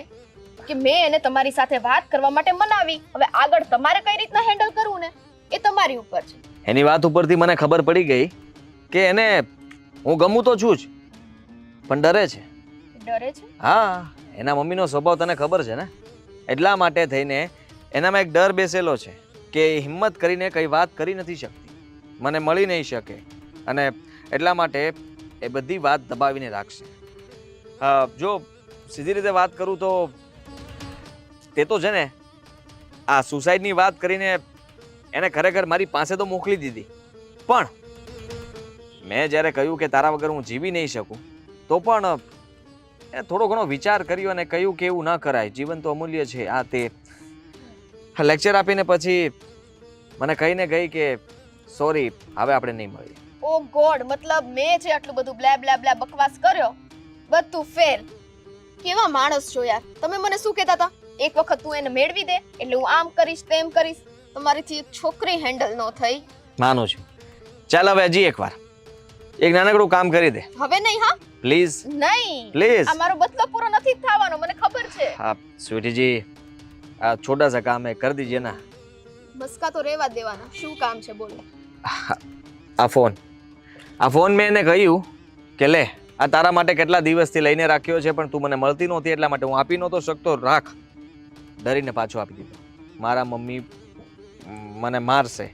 કે મેં એને તમારી સાથે વાત કરવા માટે મનાવી. હવે આગળ તમારે કઈ રીતના હેન્ડલ કરવું ને એ તમારી ઉપર છે. એની વાત ઉપરથી મને ખબર પડી ગઈ કે એને હું ગમું તો છું જ, પણ ડરે છે. ડરે છે? હા, એના મમ્મીનો સ્વભાવ તને ખબર છે ને, એટલા માટે થઈને એનામાં એક ડર બેસેલો છે કે એ હિંમત કરીને કઈ વાત કરી નથી શકતી, મને મળી નહીં શકે, અને એટલા માટે એ બધી વાત દબાવીને રાખશે. જો સીધી રીતે વાત કરું તો તે તો છે ને આ સુસાઇડની વાત કરીને એને ખરેખર મારી પાસે તો મોકલી દીધી, પણ મેં જ્યારે કહ્યું કે તારા વગર હું જીવી નહીં શકું તો પણ એ થોડો ઘણો વિચાર કર્યો અને કહ્યું કે એવું ન કરાય, જીવન તો અમૂલ્ય છે. આ તે લેક્ચર આપીને પછી મને કહીને ગઈ કે સોરી, હવે આપણે નહીં મળીએ. ઓ ગોડ, મતલબ મેં જે આટલું બધું બ્લા બ્લા બ્લા બકવાસ કર્યો બધું ફેલ. કેવા માણસ છો યાર તમે. મને શું કહેતા હતા? એક વખત તું એને મેળવી દે એટલે હું આમ કરીશ તેમ કરીશ. તમારીથી એક છોકરી હેન્ડલ ન થઈ. માનું છું. ચાલ હવે હજી એકવાર એક નાનકડું કામ કરી દે. હવે નહીં. હા પ્લીઝ નહીં, પ્લીઝ. આ મારો બદલો પૂરો નથી થવાનો, મને ખબર છે. હા સ્વીટીજી, આ છોટા સા કામ હે, કર દીजिए ના. મસ્કા તો રહેવા દેવાના. શું કામ છે બોલો? આ ફોન મેં એને કહ્યું કે લે, આ તારા માટે કેટલા દિવસથી લઈને રાખ્યો છે, પણ તું મને મળતી નહોતી એટલા માટે હું આપી નહોતો શકતો, રાખ. ડરીને પાછો આપી દીધો. મારા મમ્મી મને મારશે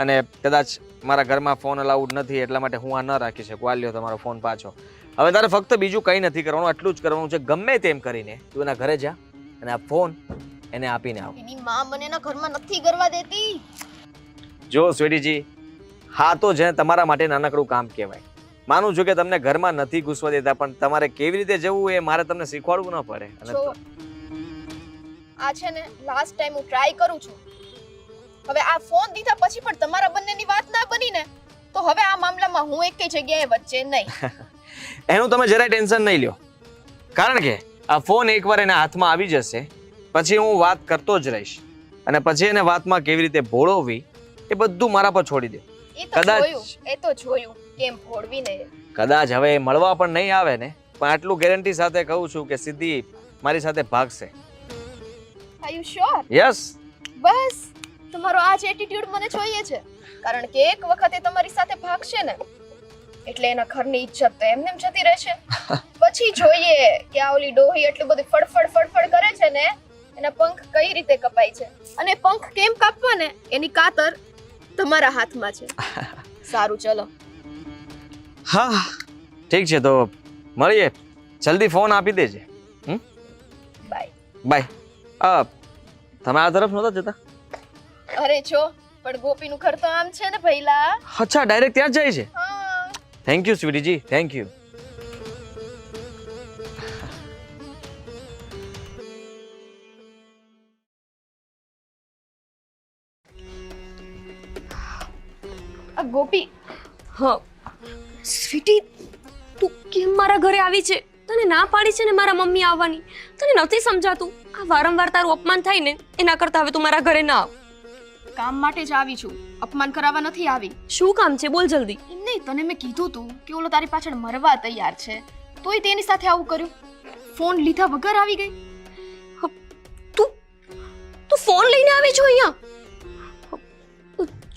અને કદાચ મારા ઘરમાં ફોન અલાઉડ નથી એટલા માટે હું આ ન રાખી શકું. આ લ્યો તમારો ફોન પાછો. હવે તારે ફક્ત બીજું કંઈ નથી કરવાનું, આટલું જ કરવાનું છે. ગમે તેમ કરીને તું એના ઘરે જા અને આ ફોન એને આપીને આવ. એની માં મને એના ઘરમાં નથી કરવા દેતી. જો સ્વીટીજી, હા તો છે તમારા માટે નાનકડું કામ કહેવાય. માનું છું કે તમને ઘરમાં નથી ઘૂસવા દેતા, પણ તમારે કેવી રીતે જવું એ મારે તમને શીખવાડવું ન પડે. જો આ છે ને લાસ્ટ ટાઈમ હું ટ્રાય કરું છું. હવે આ ફોન દીધા પછી પણ તમારા બંનેની વાત ના બની ને તો હવે આ મામલામાં હું એક જગ્યાએ વચ્ચે નહીં. એનું તમે જરાય ટેન્શન નહીં લ્યો, કારણ કે આ ફોન એકવાર એના હાથમાં આવી જશે પછી હું વાત કરતો જ રહીશ, અને પછી એને વાતમાં કેવી રીતે ભોળવવી એ બધું મારા પર છોડી દે. એ તો જોયું કેમ ભોળવી ને. કદાચ હવે મળવા પણ નહીં આવે ને, પણ આટલું ગેરંટી સાથે કહું છું કે સીધી મારી સાથે ભાગશે. Are you sure? યસ. બસ તમારો આ જ એટીટ્યુડ મને જોઈએ છે, કારણ કે એક વખત એ તમારી સાથે ભાગશે ને એટલે એના ઘરની ઇજ્જત તો એમને જતી રહેશે. પછી જોઈએ કે આ ઓલી ડોહી એટલી બધી ફડફડ કરે છે ને એના પંખ કઈ રીતે કપાય છે, અને પંખ કેમ કાપવા ને એની કાતર તમારા હાથમાં છે. સારું ચલો. હા ઠીક છે, તો મળીએ. જલ્દી ફોન આપી દેજે. Bye bye. તમે આ તરફ નહોતા જતા? અરે છો, પણ ગોપીનું ઘર તો આમ છે ને ભઈલા. અચ્છા, ડાયરેક્ટ ત્યાં જ જાય છે. હા. થેન્ક યુ સ્વીટીજી, થેન્ક યુ. આ ગોપી. હા સ્વીટી, તું કેમ મારા ઘરે આવી છે? તને ના પાડી છે ને મારા મમ્મી આવવાની, તને નથી સમજાતું? આ વારંવાર તારું અપમાન થાય ને એના કરતા હવે તું મારા ઘરે ના આવ. કામ માટે જ આવી છું, અપમાન કરાવવા નથી આવી. શું કામ છે બોલ જલ્દી. એમ નહીં, તને મેં કીધું તું કે ઓલો તારી પાછળ મરવા તૈયાર છે, તોય તેની સાથે આવું કર્યું. ફોન લીધા વગર આવી ગઈ. તું ફોન લઈને આવી છો અહીંયા?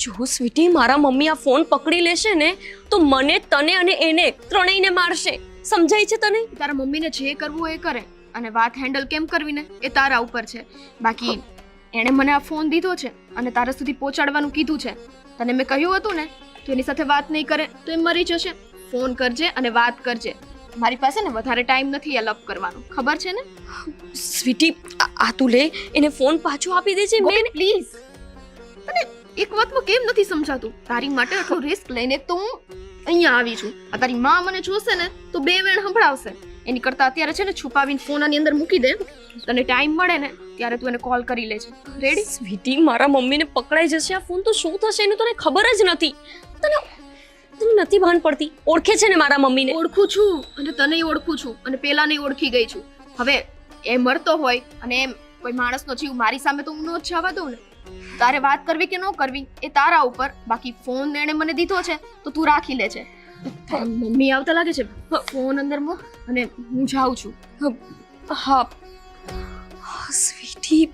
જો સ્વીટી, મારા મમ્મી આ ફોન પકડી લેશે ને તો મને, તને અને એને ત્રણેયને મારશે. સમજાય છે તને? તારા મમ્મીને જે કરવું એ કરે, અને વાત હેન્ડલ કેમ કરવી ને એ તારા ઉપર છે. બાકી એણે મને આ ફોન દીધો છે અને તારા સુધી પહોંચાડવાનું કીધું છે. તને મેં કહ્યું હતું ને કે એની સાથે વાત નહીં કરે તો એ મરી જશે. ફોન કરજે અને વાત કરજે. મારી પાસે ને વધારે ટાઈમ નથી આ લપ કરવાનો, ખબર છે ને? સ્વીટી, આ તું લે, એને ફોન પાછો આપી દેજે. મેં પ્લીઝ, તને એક વાતમાં કેમ નથી સમજાતું? તારી માટે આટલો રિસ્ક લઈને તો હું અહીંયા આવી છું. આ તારી માં મને જોશે ને તો બે વેણ સંભળાવશે. એની કરતા અત્યારે છે ને છુપાવીને ફોન આની અંદર મૂકી દે. તને ટાઈમ મળે ને ત્યારે તું એને કોલ કરી લેજે. રેડી? સ્વીટી, મારા મમ્મીને પકડાઈ જશે આ ફોન તો શું થશે એનું તને ખબર જ નથી. તને નથી ભાન પડતી? ઓળખે છે ને મારા મમ્મીને? ઓળખું છું, અને તને ઓળખું છું, અને પેલા નહીં ઓળખી ગઈ છું. હવે એ મરતો હોય અને એમ કોઈ માણસનો જીવ મારી સામે તો હું ન જવા દઉં ને. તારે વાત કરવી કે ન કરવી એ તારા ઉપર, બાકી ફોન એણે મને દીધો છે તો તું રાખી લે છે. તારા મમ્મી આવતા લાગે છે, ફોન અંદર મૂક અને હું જાઉં છું. હા સ્વીટી,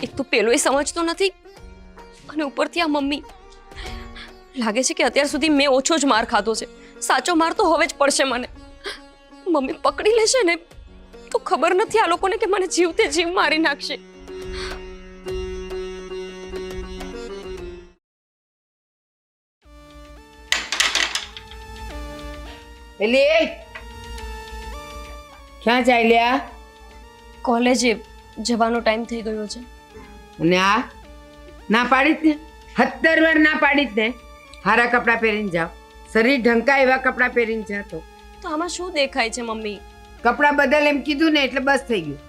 એક તો પેલો એ સમજતો નથી અને ઉપરથી આ મમ્મી. લાગે છે કે અત્યાર સુધી મેં ઓછો જ માર ખાધો છે, સાચો માર તો હવે જ પડશે મને. મમ્મી પકડી લેશે ને તો ખબર નથી આ લોકોને કે મને જીવતે જીવ મારી નાખશે. એલી ક્યાં ચાલ્યા? કોલેજે જવાનો ટાઈમ થઈ ગયો છે. અને આ ના પાડી જ ને, 17 વાર ના પાડી જ ને. હારા કપડાં પહેરીને જાઓ, શરીર ઢંકા એવા કપડાં પહેરીને જાતો. તો આમાં શું દેખાય છે મમ્મી? કપડાં બદલ એમ કીધું ને એટલે બસ થઈ ગયું.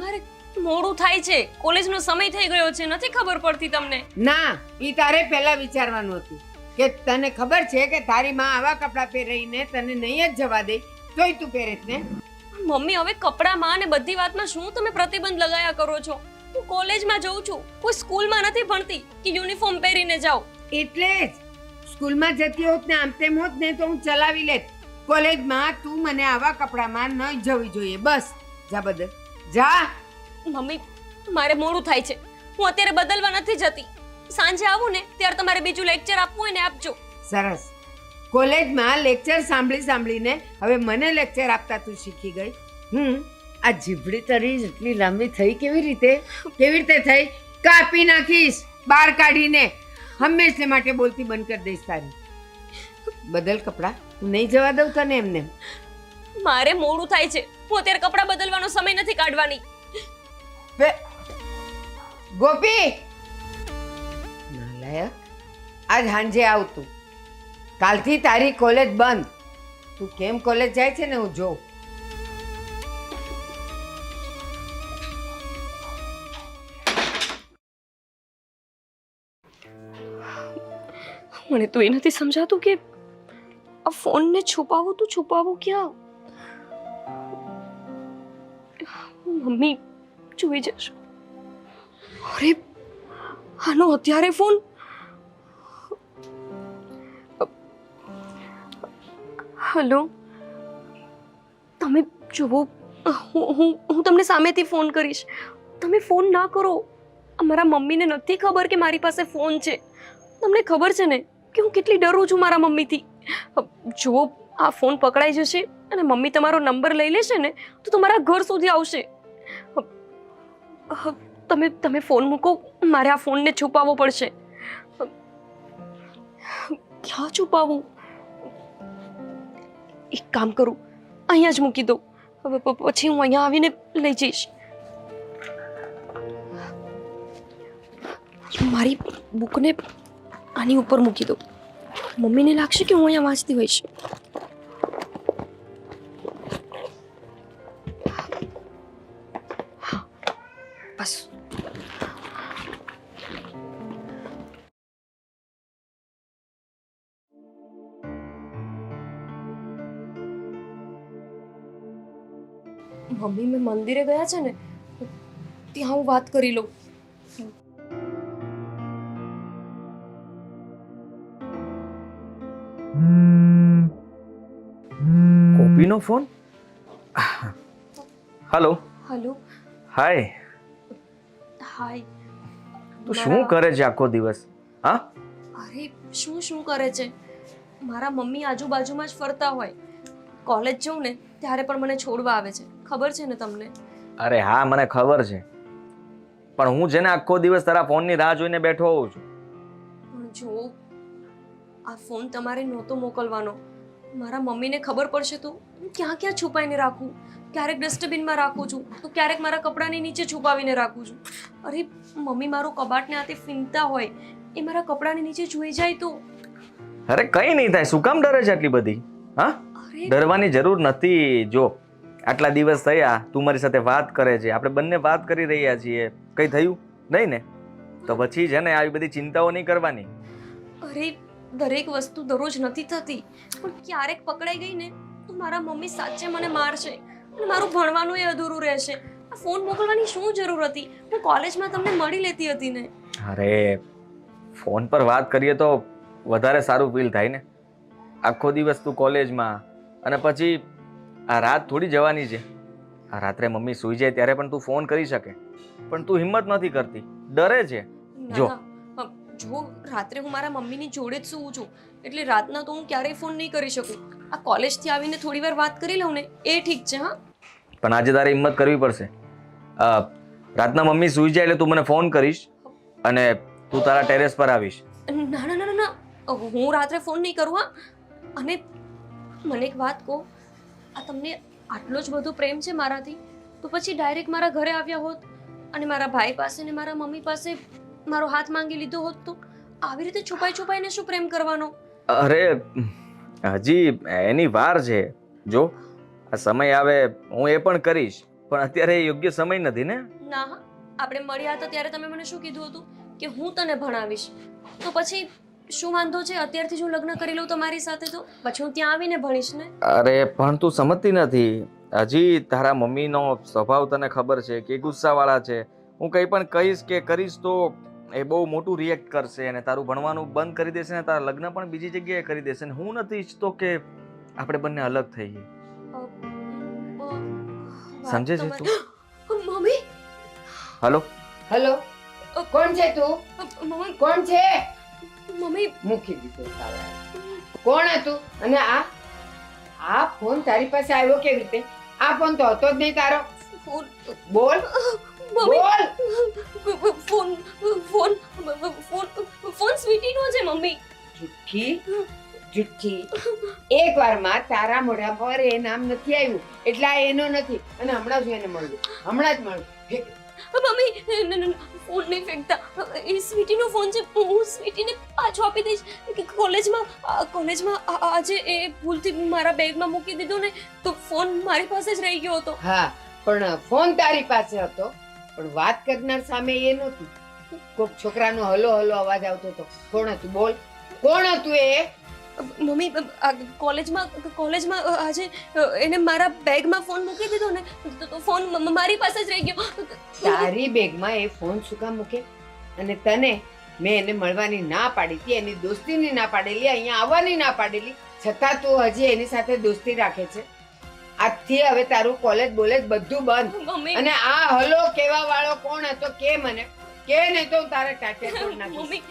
મારે મોડું થાય છે, કોલેજનો સમય થઈ ગયો છે, નથી ખબર પડતી તમને? ના, ઈ તારે પહેલા વિચારવાનું હતું કે તને ખબર છે કે તારી માં આવા કપડાં પહેરીને તને નહીં જ જવા દે તોય તું પહેરે જ ને. મમ્મી હવે કપડામાં ને બધી વાતમાં શું તમે પ્રતિબંધ લગાયા કરો છો? હું કોલેજમાં જઉં છું, કોઈ સ્કૂલમાં નથી ભણતી કે યુનિફોર્મ પહેરીને જાઉં. એટલે જ સ્કૂલમાં જતી હોત ને આમ તેમ હોત ને તો હું ચલાવી લેત. કોલેજમાં તું મને આવા કપડામાં ન જવી જોઈએ. બસ જા બદલ જા. મમ્મી મારે મોડું થાય છે, હું અત્યારે બદલવા નથી જતી. સાંજે આવું ને ત્યારે તમારે બીજું લેક્ચર આપવું હોય ને આપજો. સરસ. કોલેજમાં લેક્ચર સાંભળીને હવે મને લેક્ચર આપતા તું શીખી ગઈ. આ જીભડી તારી એટલી લાંબી થઈ કેવી રીતે થઈ? કાપી નાખીશ બહાર કાઢીને. હંમેશા માટે બોલતી બંધ કરી દઈશ તારી. બદલ કપડા, હું નહીં જવા દઉં તને એમને. મારે મોડું થાય છે, હું અત્યારે કપડાં બદલવાનો સમય નથી કાઢવાની. ગોપી નાલાયક, આજ સાંજે આવતું. કાલથી તારી કોલેજ બંધ. તું કેમ કોલેજ જાય છે ને હું જોઉં. મને તો એ નથી સમજાતું કે આ ફોનને છુપાવું તો છુપાવું ક્યાં? મમ્મી જોઈ જશો. અરે આનો અત્યારે ફોન. હેલો, તમે જુઓ, હું તમને સામેથી ફોન કરીશ. તમે ફોન ના કરો. મારા મમ્મીને નથી ખબર કે મારી પાસે ફોન છે. તમને ખબર છે ને કે હું કેટલી ડરું છું મારા મમ્મીથી. જુઓ, આ ફોન પકડાઈ જશે અને મમ્મી તમારો નંબર લઈ લેશે ને તો તમારા ઘર સુધી આવશે. તમે ફોન મૂકો, મારે આ ફોનને છુપાવવો પડશે. ક્યાં છુપાવું? એક કામ કરું, અહીંયા જ મૂકી દો. હવે પછી હું અહીંયા આવીને લઈ જઈશ. મારી બુકને આની ઉપર મૂકી દો. મમ્મીને લાગશે કે હું અહીંયા વાંચતી હોઈશ. બસ. મમ્મી મેં મંદિરે ગયા છે ને ત્યાં હું વાત કરી લઉં. કોપીનો ફોન? હેલો. હેલો. હાય. હાય. તું શું કરે છે આખો દિવસ? હા? અરે શું કરે છે? મારા મમ્મી આજુબાજુમાં જ ફરતા હોય. કોલેજ જઉં ને ત્યારે પણ મને છોડવા આવે છે. ખબર છે ને તમને? અરે હા, મને ખબર છે, પણ હું જેને આખો દિવસ તારા ફોનની રાહ જોઈને બેઠો હોઉં છું. પણ જો આ ફોન તમારે નહોતો મોકલવાનો. મારા મમ્મીને ખબર પડશે તો હું ક્યાં ક્યાં છુપાઈને રાખું. ક્યારેક ડસ્ટબિનમાં રાખું છું તો ક્યારેક મારા કપડાની નીચે છુપાવીને રાખું છું. અરે મમ્મી મારો કબાટને આતે ફીંકતા હોય, એ મારા કપડાની નીચે જોઈ જાય તો? અરે કઈ નહીં થાય, શું કામ ડરે છે આટલી બધી? હા, ડરવાની જરૂર નથી. જો આટલા દિવસ થયા તું મારી સાથે વાત કરે છે, આપણે બંને વાત કરી રહ્યા છીએ, કઈ થયું નહીં ને? તો પછી છે ને આવી બધી ચિંતાઓ નહીં કરવાની. અરે દરેક વસ્તુ દરરોજ નથી થતી, પણ ક્યારેક પકડાઈ ગઈ ને તો મારા મમ્મી સાચે મને મારશે અને મારું ભણવાનું એ અધૂરું રહેશે. આ ફોન મોકલવાની શું જરૂર હતી? હું કોલેજમાં તમને મળી લેતી હતી ને. અરે ફોન પર વાત કરીએ તો વધારે સારું ફીલ થાય ને. આખો દિવસ તું કોલેજમાં અને પછી આ રાત થોડી જવાની છે. આ રાત્રે મમ્મી સૂઈ જાય ત્યારે પણ તું ફોન કરી શકે, પણ તું હિંમત નથી કરતી, ડરે છે. જો. ના, જો રાત્રે હું મારા મમ્મીની જોડે જ સૂવું છું, એટલે રાતના તો હું ક્યારેય ફોન નહીં કરી શકું. આ કોલેજથી આવીને થોડી વાર વાત કરી લઉં ને એ ઠીક છે. હા, પણ આજે તારે હિંમત કરવી પડશે. રાતના મમ્મી સૂઈ જાય એટલે તું મને ફોન કરીશ અને તું તારા ટેરેસ પર આવીશ. ના ના ના ના, હું રાત્રે ફોન નહીં કરું. હા, અને મને એક વાત કહો, આ તમને આટલો જ બધો પ્રેમ છે મારાથી, તો પછી ડાયરેક્ટ મારા ઘરે આવ્યા હોત અને મારા ભાઈ પાસે ને મારા મમ્મી પાસે મારો હાથ માંગી લીધો હોત, તો આવી રીતે છુપાઈ છુપાઈને શું પ્રેમ કરવાનો? અરે હજી એની વાર છે. જો આ સમય આવે હું એ પણ કરીશ, પણ અત્યારે એ યોગ્ય સમય નથી ને. ના, આપણે મળ્યા હતા ત્યારે તમે મને શું કીધું હતું કે હું તને ભણાવીશ, તો પછી શું વાંધો છે અત્યારથી જો લગ્ન કરી લઉં તમારી સાથે, તો પછી હું ત્યાં આવીને ભણીશ ને. અરે પણ તું સમજતી નથી. હજી તારા મમ્મીનો સ્વભાવ તને ખબર છે કે ગુસ્સાવાળા છે. હું કંઈ પણ કહીશ કે કરીશ તો એ બહુ મોટું રિએક્ટ કરશે અને તારું ભણવાનું બંધ કરી દેશે ને તારા લગ્ન પણ બીજી જગ્યાએ કરી દેશે. ને હું નથી ઈચ્છતો કે આપણે બંને અલગ થઈએ. સમજે છે તું? મમ્મી, હલો હલો, કોણ છે તું? મમ્મી, કોણ છે? મમ્મી, મૂકી દીધો સાલા. કોણ હતું? અને આ ફોન તારી પાસે આવ્યો કેવી રીતે? આ ફોન તો હતો જ નહીં તારો. ફોન, બોલ મમ્મી, બોલ. ફોન ફોન ફોન ફોન સ્વીટીનો છે મમ્મી. જુઠ્ઠી જુઠ્ઠી. એક વારમાં તારા મોઢા પર એ નામ નથી આવ્યું એટલે આ એનો નથી. અને હમણાં જ એને મળ્યું, હમણાં જ મળ્યું. મમ્મી, ફોન નહીં ફેંકતા, એ સ્વીટીનો ફોન છે. હું સ્વીટીને પાછો આપી દઈશ. કોલેજમાં આજે એ ભૂલથી મારા બેગમાં મૂકી દીધો ને, તો ફોન મારી પાસે જ રહી ગયો હતો. હા, પણ ફોન તારી પાસે હતો, પણ વાત કરનાર સામે એ નહોતું. કોક છોકરાનો હલો હલો અવાજ આવતો હતો. કોણ હતું? બોલ, કોણ હતું એ? મમ્મી, કોલેજમાં આજે એને મારા બેગમાં ફોન મૂકી દીધો ને, તો ફોન મારી પાસે જ રહી ગયો. તારી બેગમાં એ ફોન શું કામ મૂકે? અને તને મેં એને મળવાની ના પાડી હતી, એની દોસ્તીની ના પાડેલી, અહીંયા આવવાની ના પાડેલી, છતાં તું હજી એની સાથે દોસ્તી રાખે છે. આજથી હવે તારું કોલેજ બોલેજ બધું બંધ. મમ્મી, અને આ હલો કેવા વાળો કોણ હતો કે મને કે, નહીં તો હું તારે ટાટે તોડ નાખીશ. મમ્મી,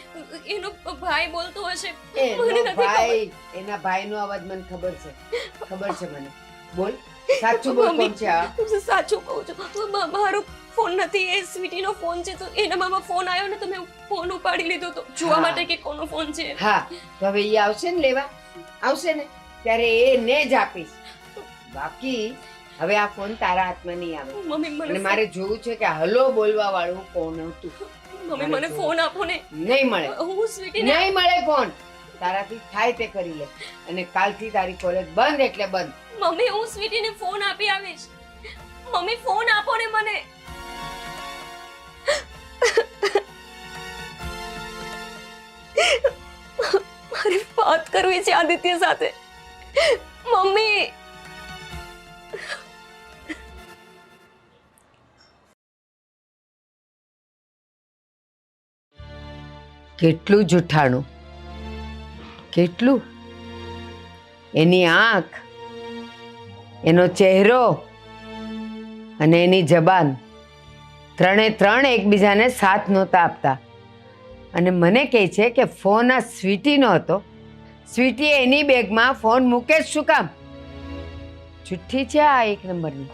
એનો ભાઈ બોલતો હશે. એનો મને નથી ભાઈ, એના ભાઈનો અવાજ મને ખબર છે, ખબર છે મને. બોલ, સાચું બોલ, કોણ છે આ? સાચું કહું છું, મારો ફોન નથી, એ સ્વીટીનો ફોન છે. તો એના મામા ફોન આવ્યો ને, તો મેં ફોન ઉપાડી લીધો તો જોવા માટે કે કોનો ફોન છે. હા, તો હવે એ આવશે ને લેવા, આવશે ને ત્યારે એને જ આપીશ. બાકી હવે આ ફોન તારા હાથમાં નહીં આવે. મમ્મી, અને મને મારે જોવું છે કે હલો બોલવા વાળું કોણ હતું. મમ્મી, મને ફોન આપો ને. નહીં મળે, હું સ્વીટીને નહીં મળે ફોન. તારાથી થાય તે કરી લે. અને કાલથી તારી કોલેજ બંધ એટલે બંધ. મમ્મી, હું સ્વીટીને ફોન આપી આવીશ. મમ્મી, ફોન આપો ને મને. મારે વાત કરવી છે આદિત્ય સાથે. મમ્મી, કેટલું જૂઠાણું, કેટલું. એની આંખ, એનો ચહેરો અને એની જબાન ત્રણે એકબીજાને સાથ નહોતા આપતા. અને મને કહે છે કે ફોન આ સ્વીટીનો હતો. સ્વીટીએ એની બેગમાં ફોન મૂકે જ શું કામ? જુઠ્ઠી છે આ એક નંબરની.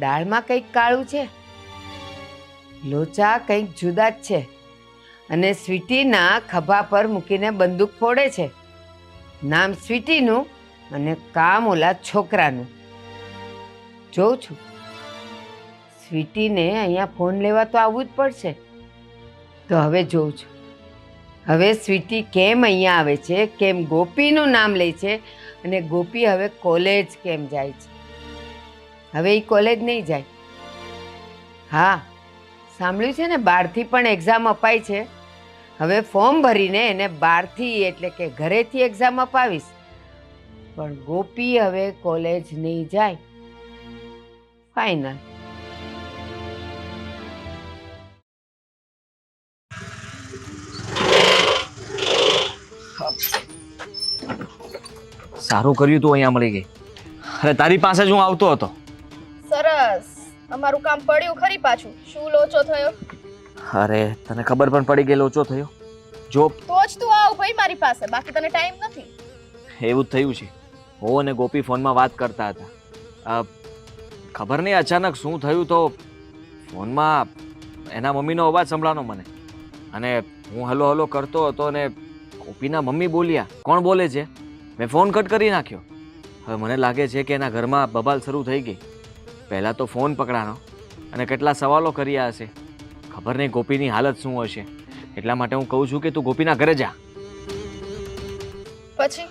દાળમાં કંઈક કાળું છે, લોચા કંઈક જુદા જ છે. અને સ્વીટીના ખભા પર મૂકીને બંદૂક ફોડે છે. નામ સ્વીટીનું અને કામ ઓલા છોકરાનું. જોઉં છું, સ્વીટીને અહીંયા ફોન લેવા તો આવવું જ પડશે. તો હવે જોઉં છું, હવે સ્વીટી કેમ અહીંયા આવે છે, કેમ ગોપીનું નામ લે છે, અને ગોપી હવે કોલેજ કેમ જાય છે. હવે એ કોલેજ નહીં જાય. હા, સાંભળ્યું છે ને, બહારથી પણ એક્ઝામ અપાય છે. હવે ફોર્મ ભરીને એને બહારથી એટલે કે ઘરેથી એક્ઝામ અપાવીશ. પણ ગોપી હવે કોલેજ નહીં જાય. ફાઇનલ. સારું કર્યું તું અહીંયા મળી ગઈ. અરે તારી પાસે જ હું આવતો હતો. સરસ, અમારું કામ પડ્યું ખરી પાછું. શું લોચો થયો? અરે તને ખબર પણ પડી ગઈ લોચો થયો? જો તો જ તું આવ ભાઈ મારી પાસે, બાકી તને ટાઈમ નથી. એવું જ થયું છે. હું અને ગોપી ફોનમાં વાત કરતા હતા. ખબર નહીં અચાનક શું થયું તો ફોનમાં એના મમ્મીનો અવાજ સંભળાનો મને, અને હું હલો હલો કરતો હતો અને ગોપીના મમ્મી બોલ્યા. કોણ બોલે છે? મેં ફોન કટ કરી નાખ્યો. હવે મને લાગે છે કે એના ઘરમાં બબાલ શરૂ થઈ ગઈ. પહેલાં તો ફોન પકડાનો અને કેટલા સવાલો કર્યા હશે. ખબર નહીં ગોપીની હાલત શું હશે. એટલા માટે હું કહું છું કે તું ગોપીના ઘરે જા. પછી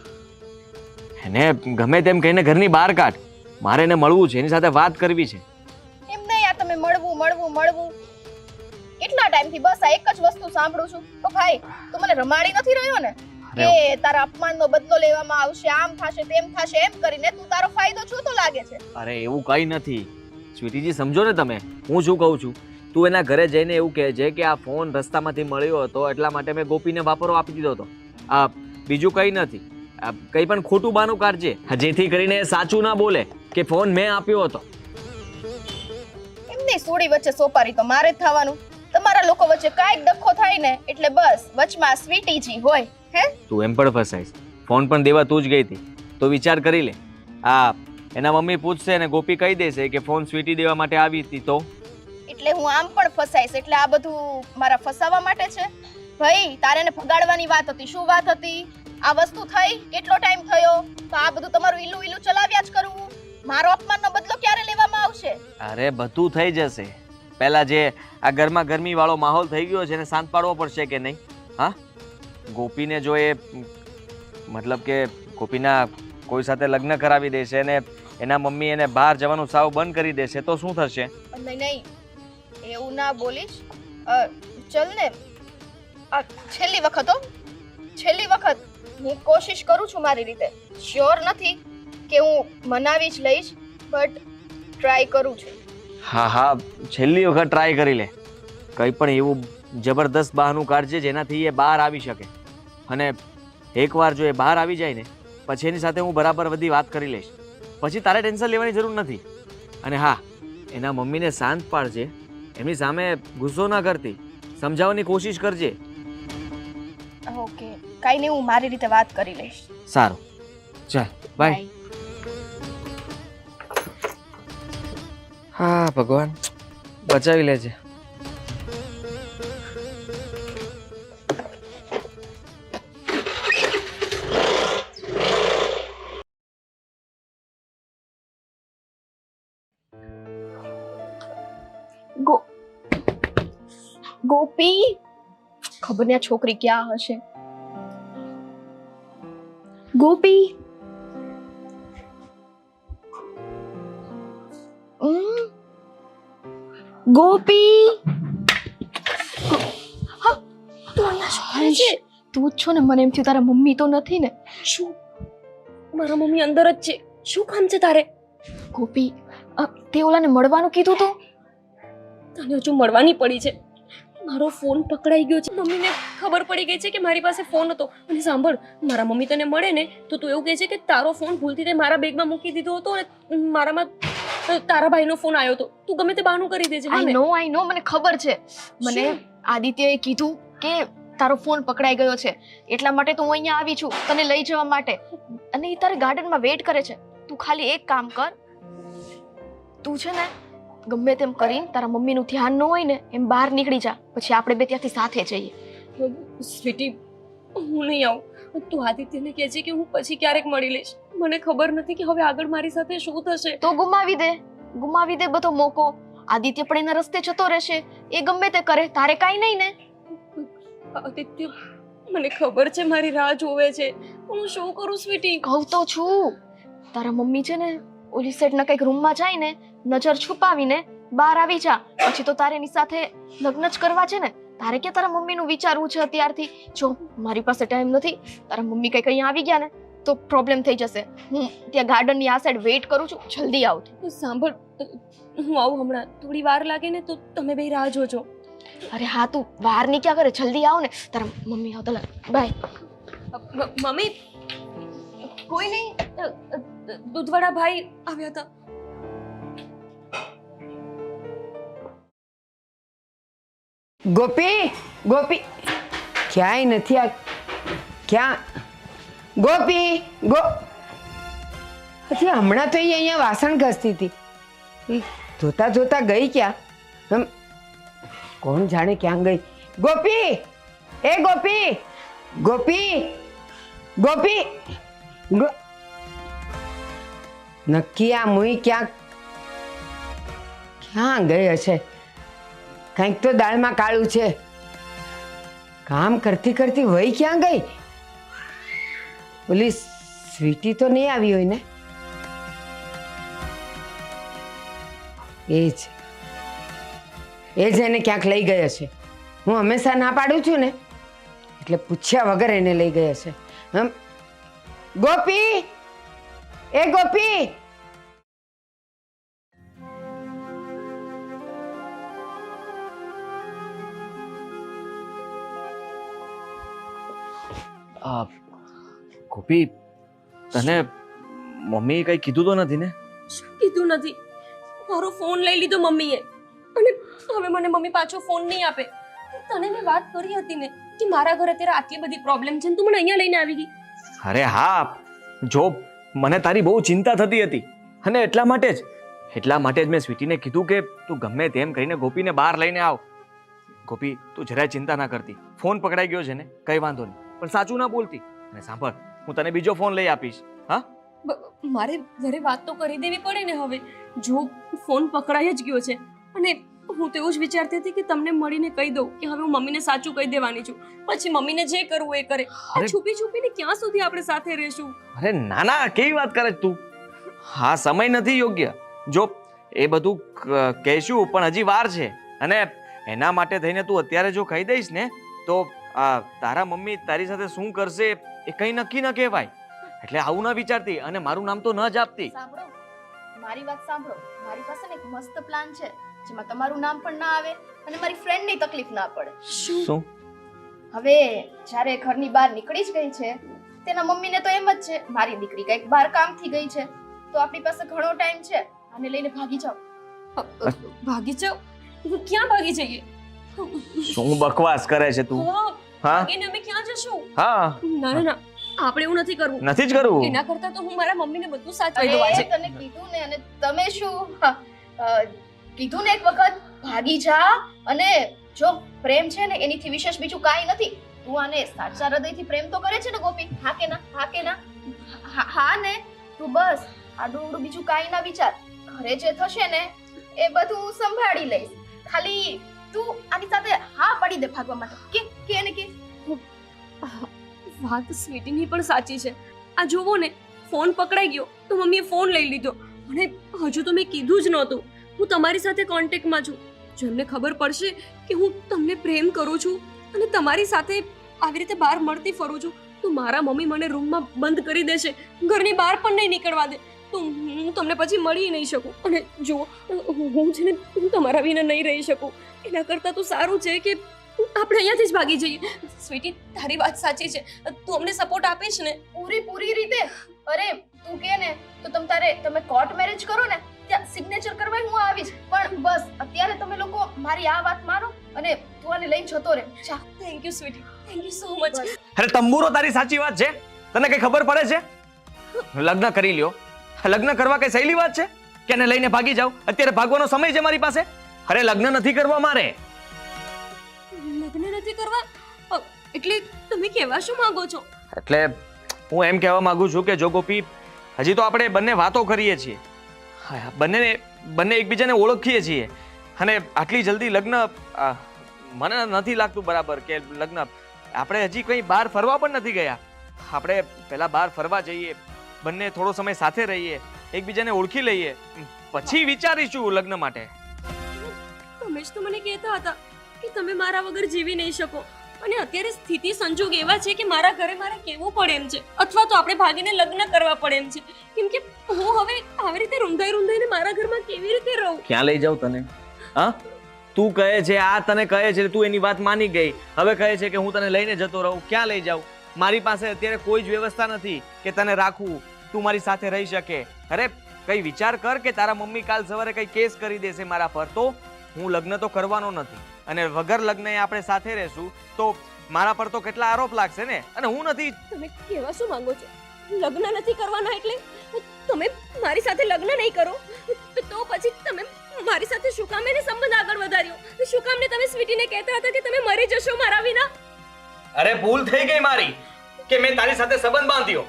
એને ગમે તેમ કહીને ઘરની બહાર કાઢ. મારે એને મળવું છે, એની સાથે વાત કરવી છે. એમ નહીં, આ તમે મળવું મળવું મળવું કેટલા ટાઈમથી બસ આ એક જ વસ્તુ સાંભળું છું. તો ભાઈ તું મને રમાડી નથી રહ્યો ને કે તારા અપમાનનો બદલો લેવામાં આવશે, આમ થશે તેમ થશે, એમ કરીને તું તારો ફાયદો જોતો લાગે છે. અરે એવું કંઈ નથી સ્વીટીજી, સમજો ને તમે હું શું કહું છું. તું એના ઘરે જઈને એવું કહે છે કે આ ફોન રસ્તામાંથી મળ્યો હતો એટલા માટે મેં ગોપીને વાપરવા આપી દીધો હતો. આ બીજું કંઈ નથી. કંઈ પણ ખોટું બાનું કાઢજે જેથી કરીને એ સાચું ના બોલે કે ફોન મેં આપ્યો હતો. એમની સોડી વચ્ચે સોપારી તો મારે જ થવાનું. તમારા લોકો વચ્ચે કાંઈક ડખો થાય ને એટલે બસ વચમાં સ્વીટીજી હોય. હે તું એમ પણ ફસાઈશ. ફોન પણ દેવા તું જ ગઈ હતી તો વિચાર કરી લે. આ એના મમ્મી પૂછશે અને ગોપી કહી દેશે કે ફોન સ્વીટી દેવા માટે આવી હતી તો એટલે હું આમ પણ ફસાઈશ. એટલે આ બધું મારા ફસાવા માટે છે? ભાઈ તારે એને ભગાડવાની વાત હતી. શું વાત હતી? આ વસ્તુ થઈ કેટલો ટાઈમ થયો? તો આ બધું તમારું ઈલું ઈલું ચલાવ્યા જ કરવું. મારો અપમાનનો બદલો ક્યારે લેવામાં આવશે? અરે બધું થઈ જશે. પહેલા જે આ ગરમા ગરમી વાળો માહોલ થઈ ગયો છે એને શાંત પાડવો પડશે કે નહીં? હા, ગોપીને જો એ મતલબ કે ગોપીના કોઈ સાથે લગ્ન કરાવી દેશે અને એના મમ્મી એને બહાર જવાનું સાવ બંધ કરી દેશે તો શું થશે? નહીં નહીં, એવું ના બોલીશ. ચલ ને, આ છેલ્લી વખત હો, છેલ્લી વખત હું કોશિશ કરું છું મારી રીતે. શ્યોર નથી કે હું મનાવી જ લઈશ, બટ ટ્રાય કરું છું. હા હા, છેલ્લી વખત ટ્રાય કરી લે. કંઈ પણ એવું જબરદસ્ત બહાનું કાઢજે જેનાથી એ બહાર આવી શકે. અને એકવાર જો એ બહાર આવી જાય ને પછી એની સાથે હું બરાબર બધી વાત કરી લઈશ. પછી તારે ટેન્શન લેવાની જરૂર નથી. અને હા, એના મમ્મીને શાંત પાડજે. એમની સામે ગુસ્સો ના કરતી, સમજાવવાની કોશિશ કરજે. ઓકે, કાંઈ નહીં, હું મારી રીતે વાત કરી લઈશ. સારું, ચાલ બાય. હા ભગવાન, બચાવી લેજે. ગોપી, ખબર નહીં આ છોકરી ક્યાં હશે. ગોપી, ગોપી, હા તું અહીંયા છે? તું જ છો ને? મને એમ થયું તારા મમ્મી તો નથી ને? શું? મારા મમ્મી અંદર જ છે. શું કામ છે તારે? ગોપી, તે ઓલાને મળવાનું કીધું તો? તને હજુ મળવાની પડી છે. મારો ફોન પકડાઈ ગયો છે. મમ્મીને ખબર પડી ગઈ છે કે મારી પાસે ફોન હતો. અને સાંભળ, મારા મમ્મી તને મળે ને તો તું એવું કહે છે કે તારો ફોન ભૂલથી તે મારા બેગમાં મૂકી દીધો હતો અને મારામાં તારા ભાઈનો ફોન આવ્યો હતો. તું ગમે તે બહાનું કરી દેજે. આઈ નો, મને ખબર છે. મને આદિત્યએ કીધું કે તારો ફોન પકડાઈ ગયો છે એટલા માટે તો હું અહીંયા આવી છું તને લઈ જવા માટે. અને એ તારે ગાર્ડનમાં વેઇટ કરે છે. તું ખાલી એક કામ કર, તું છે ને ગમે તેમ કરીને તારા મમ્મીનું ધ્યાન ન હોય ને એમ બહાર નીકળી જા. પછી આપણે બે ત્યાંથી સાથે જઈએ. સ્વીટી, હું નહીં આવું. તું આદિત્યને કહેજે કે હું પછી ક્યારેક મળી લઈશ. મને ખબર નથી કે હવે આગળ મારી સાથે શું થશે. તો ગુમાવી દે બધો મોકો. આદિત્ય પણ એના રસ્તે જતો રહેશે. એ ગમે તે કરે, તારે કાંઈ નહીં ને. આદિત્ય, મને ખબર છે મારી રાહ જોવે છે. હું શું કરું સ્વીટી? કહું તો છું, તારા મમ્મી છે ને ઓલી સાઈડના કંઈક રૂમમાં જાય ને નજર છુપાવીને બહાર આવી જા. પછી તો તારે એની સાથે લગ્ન જ કરવા છે ને. તારે ક્યાં તારા મમ્મીનું વિચારવું છે અત્યારથી? જો મારી પાસે ટાઈમ નથી. તારા મમ્મી કંઈક અહીંયા આવી ગયા ને તો પ્રોબ્લેમ થઈ જશે. હું ત્યાં ગાર્ડનની આ સાઈડ વેઇટ કરું છું, જલ્દી આવ. સાંભળ, હું આવું હમણાં. થોડી વાર લાગે ને તો તમે બે રાહ જોજો. અરે હા, તું બહાર ની ક્યાં કરે? જલ્દી આવ ને. તારા મમ્મી આવતા. બાય. મમ્મી, કોઈ નહીં. દૂધવાળા ભાઈ આવ્યા હતા. ગોપી ગોપી ક્યાંય નથી આ ક્યાં ગોપી હજી હમણાં તો એ અહીંયા વાસણ ઘસતી હતી એ ધોતા ધોતા ગઈ ક્યાં કોણ જાણે ક્યાં ગઈ ગોપી એ ગોપી ગોપી ગોપી નક્કી આ મુઈ ક્યાં ક્યાં ગઈ હશે કંઈક તો દાળમાં કાળું છે કામ કરતી કરતી વહી ક્યાં ગઈ ઓલી સ્વીટી તો નહીં આવી હોય ને એ જ એને ક્યાંક લઈ ગઈ હશે હું હંમેશા ના પાડું છું ને એટલે પૂછ્યા વગર એને લઈ ગઈ હશે ગોપી એ ગોપી ગોપી તને મમ્મીએ કઈ કીધું તો નથી ને? શું કીધું નથી? મારો ફોન લઈ લીધો મમ્મીએ અને હવે મને મમ્મી પાછો ફોન નહીં આપે. તને મેં વાત કરી હતી ને કે મારા ઘરે અત્યારે આટલી બધી પ્રોબ્લેમ છે ને તું મને અહીંયા લઈને આવી ગઈ. અરે હા, જો મને તારી બહુ ચિંતા થતી હતી અને એટલા માટે જ મેં સ્વીટીને કીધું કે તું ગમે તેમ કરીને ગોપીને બહાર લઈને આવ. ગોપી તું જરાય ચિંતા ના કરતી. ફોન પકડાઈ ગયો છે ને કઈ વાંધો નહીં, પણ સાચું ના બોલતી. અને સાંભળ, હું તને બીજો ફોન લઈ આપીશ. હા, મારે ઘરે વાત તો કરી દેવી પડે ને. હવે જો ફોન પકડાઈ જ ગયો છે અને હું તો એવું જ વિચારતી હતી કે તમને મળીને કહી દઉં કે હવે હું મમ્મીને સાચું કહી દેવાની છું, પછી મમ્મીને જે કરવું એ કરે. છુપી છુપીને ક્યાં સુધી આપણે સાથે રહેશું? અરે ના ના, કેવી વાત કરે તું? હા, સમય નથી યોગ્ય. જો એ બધું કહેશું પણ હજી વાર છે અને એના માટે થઈને તું અત્યારે જો કહી દઈશ ને તો તારા મમ્મી તારી સાથે શું કરશે એ કઈ નક્કી ન કહેવાય. એટલે આવું ન વિચારતી અને મારું નામ તો ન જ આપતી. સાંભળો, મારી વાત સાંભળો. મારી પાસે ને એક મસ્ત પ્લાન છે જેમાં તમારું નામ પણ ના આવે અને મારી ફ્રેન્ડની તકલીફ ના પડે. શું? હવે જ્યારે ઘરની બહાર નીકળી જ ગઈ છે, તેના મમ્મીને તો એમ જ છે મારી દીકરી કંઈક બહાર કામથી ગઈ છે, તો આપણી પાસે ઘણો ટાઈમ છે, આને લઈને ભાગી જાઓ. ભાગી જાવ? ક્યાં ભાગી જઈએ? શું બકવાસ કરે છે તું? હા, ભાગીને અમે ક્યાં જશું? હા, ના ના ના, આપણે એવું નથી કરવું. નથી જ કરવું. એના કરતા તો હું મારા મમ્મીને બધું સાચું કહી દઉં આજે. તને કીધું ને, અને તમે શું કીધું ને એક વખત ભાગી જા. અને જો પ્રેમ છે ને એનીથી વિશેષ બીજું કાંઈ નથી. તું આને સાચા હૃદયથી પ્રેમ તો કરે છે ને ગોપી? હા કે ના? હા કે ના? હા ને? તું બસ આડું અવડું બીજું કાંઈ ના વિચાર. ઘરે જે થશે ને એ બધું હું સંભાળી લઈશ. ખાલી તું આની સાથે હા પાડી દે ભાગવા માટે. કે ને કે વાત સ્વીટીની પણ સાચી છે. આ જોવો ને, ફોન પકડાઈ ગયો તો મમ્મીએ ફોન લઈ લીધો અને હજુ તો મેં કીધું જ નહોતું હું તમારી સાથે કોન્ટેક્ટમાં છું. જો એમને ખબર પડશે કે હું તમને પ્રેમ કરું છું અને તમારી સાથે આવી રીતે બહાર મળતી ફરું છું તો મારા મમ્મી મને રૂમમાં બંધ કરી દેશે, ઘરની બહાર પણ નહીં નીકળવા દે. તો હું તમને પછી મળી નહીં શકું. અને જુઓ, હું છે ને હું તમારા વિના નહીં રહી શકું. એના કરતાં તો સારું છે કે આપણે અહીંયાથી જ ભાગી જઈએ. સ્વીટી, તારી વાત સાચી છે. તું અમને સપોર્ટ આપીશ ને? પૂરી રીતે. અરે તું કે ને તો તમે કોર્ટ મેરેજ કરો ને ત્યાં સિગ્નેચર કરવા હું આવીશ. પણ બસ અત્યારે તમે લોકો મારી આ વાત માનો અને તું આને લઈને જતો રહે. જા. Thank you sweetie, thank you so much. અરે તંબુરો, તારી સાચી વાત છે? તને કઈ ખબર પડે છે? લગ્ન કરી લ્યો. લગ્ન કરવા કઈ સહેલી વાત છે કે એને લઈને ભાગી જાવ? અત્યારે ભાગવાનો સમય છે મારી પાસે? અરે લગ્ન નથી કરવા મારે. લગ્ન નથી કરવા એટલે તમે કહેવા શું માંગો છો? એટલે હું એમ કહેવા માંગુ છું કે જો ગોપી, હજી તો આપણે બંને વાતો કરીએ છીએ, બંને એકબીજાને ઓળખીએ છીએ અને આટલી જલ્દી લગ્ન મને નથી લાગતું બરાબર કે લગ્ન. આપણે હજી કંઈ બહાર ફરવા પણ નથી ગયા. આપણે પહેલા બહાર ફરવા જઈએ, બંને થોડો સમય સાથે રહીએ, એકબીજાને ઓળખી લઈએ, પછી વિચારીશું લગ્ન માટે. તમે જ તો મને કહેતા હતા કે તમે મારા વગર જીવી નહીં શકો અને અત્યારે સ્થિતિ સંજોગ એવા છે કે મારા ઘરે મારે કહેવું પડે એમ છે અથવા તો આપણે ભાગીને લગ્ન કરવા પડે એમ છે. કેમ કે હું હવે આવી રીતે રૂંધાઈને મારા ઘરમાં કેવી રીતે રહું? ક્યાં લઈ જાઉં તને? હા, તું કહે છે, આ તને કહે છે, તું એની વાત માની ગઈ, હવે કહે છે કે હું તને લઈને જતો રહું. ક્યાં લઈ જાઉં? મારી પાસે અત્યારે કોઈ જ વ્યવસ્થા નથી કે તને રાખવું, તું મારી સાથે રહી શકે. અરે કઈ વિચાર કર કે તારા મમ્મી કાલ સવારે કઈ કેસ કરી દેશે મારા પર, તો હું લગ્ન તો કરવાનો નથી, અને વગર લગ્ને આપણે સાથે રહેશું તો મારા પર તો કેટલા આરોપ લાગશે ને. અને હું નથી. તમે કેવા શું માંગો છો? લગ્ન નથી કરવાના એટલે તમે મારી સાથે લગ્ન નહીં કરો તો પછી તમે મારી સાથે શું કામ એને સંબંધ આગળ વધાર્યો? શું કામ ને તમે સ્વીટીને કહેતા હતા કે તમે મરી જશો મારા વિના? અરે ભૂલ થઈ ગઈ મારી કે મેં તારી સાથે સંબંધ બાંધ્યો.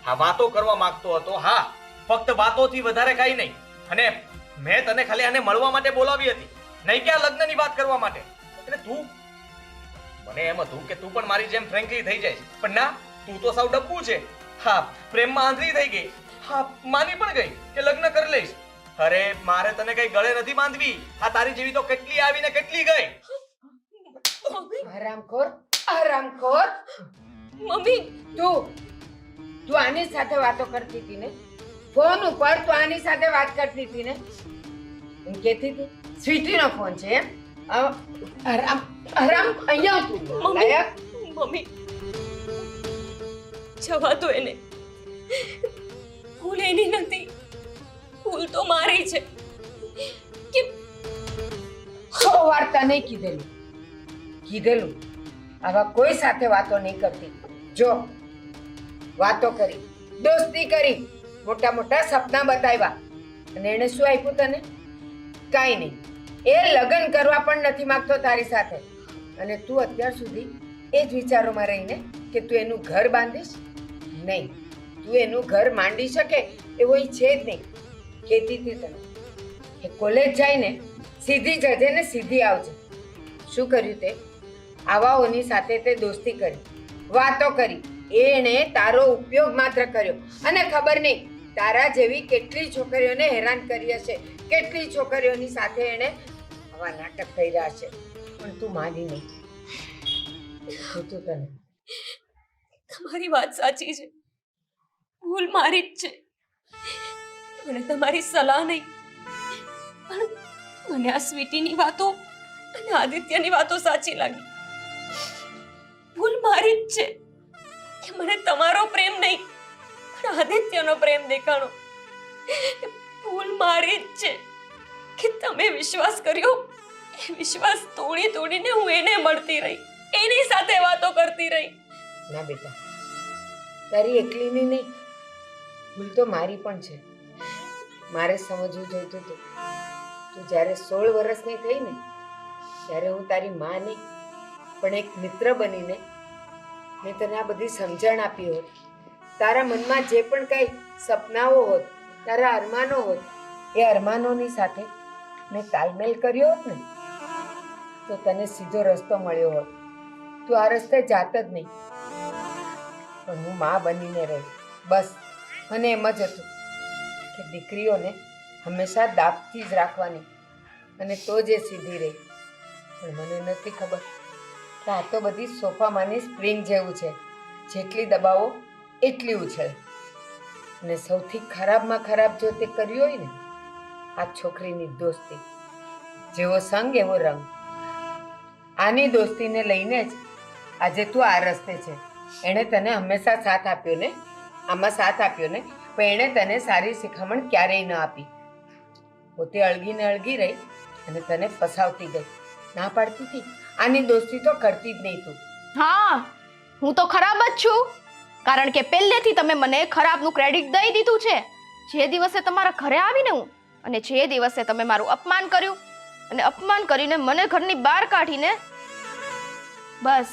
હા, વાતો કરવા માંગતો હતો. હા, ફક્ત વાતોથી વધારે કઈ નહીં. અને મેં તને ખાલી આને મળવા માટે બોલાવી હતી, નહીં કે આ લગ્નની વાત કરવા માટે. એટલે તું, મને એમ હતું કે તું પણ મારી જેમ ફ્રેન્કલી થઈ જાય, પણ ના, તું તો સાવ ડબ્બુ છે. હા, પ્રેમમાં આંધળી થઈ ગઈ. હા, માની પણ ગઈ કે લગ્ન કરી લઈશ. અરે મારે તને કઈ ગળે નથી બાંધવી. આ તારી જેવી તો કેટલી આવી ને કેટલી ગઈ. હરામખોર, હરામખોર. મમ્મી, તું આની સાથે વાતો કરતી હતી ને? ફોન ઉપર તું આની સાથે વાત કરતી હતી ને? એમ કહેતી હતી સ્વીટીનો ફોન છે એમ? હરામ અહીંયા તું લાયક. મમ્મી જવા દો એને. ભૂલ એની નથી, ભૂલ તો મારી છે કે સો વાર્તા નહીં કીધેલું આવા કોઈ સાથે વાતો નહીં કરતી. જો વાતો કરી, દોસ્તી કરી, મોટા મોટા સપના બતાવ્યા, અને એને શું આપ્યું તને? કાંઈ નહીં. એ લગ્ન કરવા પણ નથી માંગતો તારી સાથે, અને તું અત્યાર સુધી એ જ વિચારોમાં રહીને કે તું એનું ઘર બાંધીશ. નહીં, તું એનું ઘર માંડી શકે એવો એ છે જ નહીં. કહેતી હતી તને કે કોલેજ જઈને સીધી જજે ને સીધી આવજે. શું કર્યું તે? આવાઓની સાથે તે દોસ્તી કરી, વાતો કરી, એણે તારો ઉપયોગ માત્ર કર્યો. અને ખબર નહીં તારા જેવી કેટલી છોકરીઓને હેરાન કરી હશે, કેટલી છોકરીઓની સાથે એણે આવા નાટક કર્યા હશે, પણ તું માની નહીં. તું તને તમારી વાત સાચી છે, ભૂલ મારી જ છે. મને તમારી સલાહ નહીં, પણ મને આ સ્વીટીની વાતો અને આદિત્યની વાતો સાચી લાગી. ભૂલ મારી જ છે કે મને તમારો પ્રેમ નહીં પણ આદિત્યનો પ્રેમ દેખાણો. ભૂલ મારી જ છે કે તમે વિશ્વાસ કર્યો, એ વિશ્વાસ તોડીને હું એને મળતી રહી, એની સાથે વાતો કરતી રહી. ના બેટા, તારી એકલીની નહીં, ભૂલ તો મારી પણ છે. મારે સમજવું જોઈતું હતું. તું જ્યારે 16 વર્ષની થઈ ને ત્યારે હું તારી માં નહીં પણ એક મિત્ર બનીને મેં તને આ બધી સમજણ આપી હોત. તારા મનમાં જે પણ કાંઈ સપનાઓ હોત, તારા અરમાનો હોત, એ અરમાનોની સાથે મેં તાલમેલ કર્યો હોત ને તો તને સીધો રસ્તો મળ્યો હોત. તું આ રસ્તે જાત જ નહીં, પણ હું માં બનીને રહી. બસ મને એમ જ હતું કે દીકરીઓને હંમેશા દાબથી જ રાખવાની, અને તો જ એ સીધી રહી. પણ મને નથી ખબર કે આ તો બધી સોફામાંની સ્પ્રિંગ જેવું છે, જેટલી દબાવો એટલી ઉછળે. અને સૌથી ખરાબમાં ખરાબ જો તે કર્યું હોય ને આ છોકરીની દોસ્તી, જેવો સંગ એવો રંગ. આની દોસ્તીને લઈને જ આજે તું આ રસ્તે છે. એણે તને હંમેશા સાથ આપ્યો ને, આમાં સાથ આપ્યો ને, પણ એણે તને સારી શિખામણ ક્યારેય ન આપી. પોતે અળગીને અળગી રહી અને તને ફસાવતી ગઈ. ના પાડતી હતી આની દોસ્તી તો કરતી જ નહીં તું. હા, હું તો ખરાબ જ છું, કારણ કે પહેલેથી તમે મને ખરાબનું ક્રેડિટ દઈ દીધું છે. જે દિવસે તમારા ઘરે આવીને હું, અને જે દિવસે તમે મારું અપમાન કર્યું, અને અપમાન કરીને મને ઘરની બહાર કાઢીને, બસ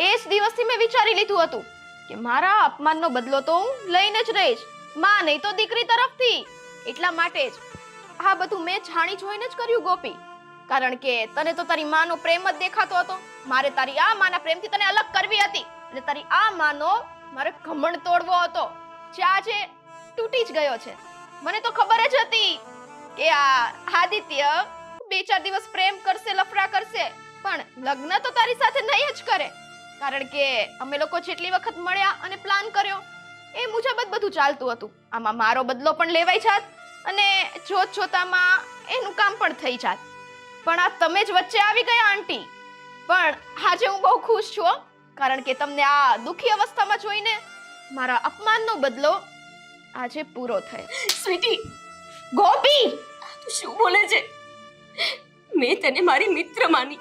એ જ દિવસથી મેં વિચારી લીધું હતું કે મારા અપમાનનો બદલો તો હું લઈને જ રહીશ, માં નહીં તો દીકરી તરફથી. એટલા માટે જ આ બધું મેં જાણી જોઈને જ કર્યું ગોપી, કારણ કે તને તો તારી માનો પ્રેમ જ દેખાતો હતો. મારે તારી આ માના પ્રેમથી તને અલગ કરવી હતી, અને તારી આ માનો મારે ઘમંડ તોડવો હતો, જે આજે તૂટી જ ગયો છે. મને તો ખબર જ હતી કે આ આદિત્ય 2-4 દિવસ પ્રેમ કરશે, લફડા કરશે, પણ લગ્ન તો તારી સાથે નહીં જ કરે, કારણ કે અમે લોકો જેટલી વખત મળ્યા અને પ્લાન કર્યો એ મુજબ જ બધું ચાલતું હતું. આમાં મારો બદલો પણ લેવાઈ જાત અને જોત જોતામાં એનું કામ પણ થઈ જાત. પણ આ તમે જ વચ્ચે આવી ગયા આંટી. પણ આજે હું બહુ ખુશ છું, કારણ કે તમને આ દુઃખી અવસ્થામાં જોઈને મારા અપમાનનો બદલો આજે પૂરો થયો. સ્વીટી, ગોપી, તું શું બોલે છે? મેં તને મારી મિત્ર માની,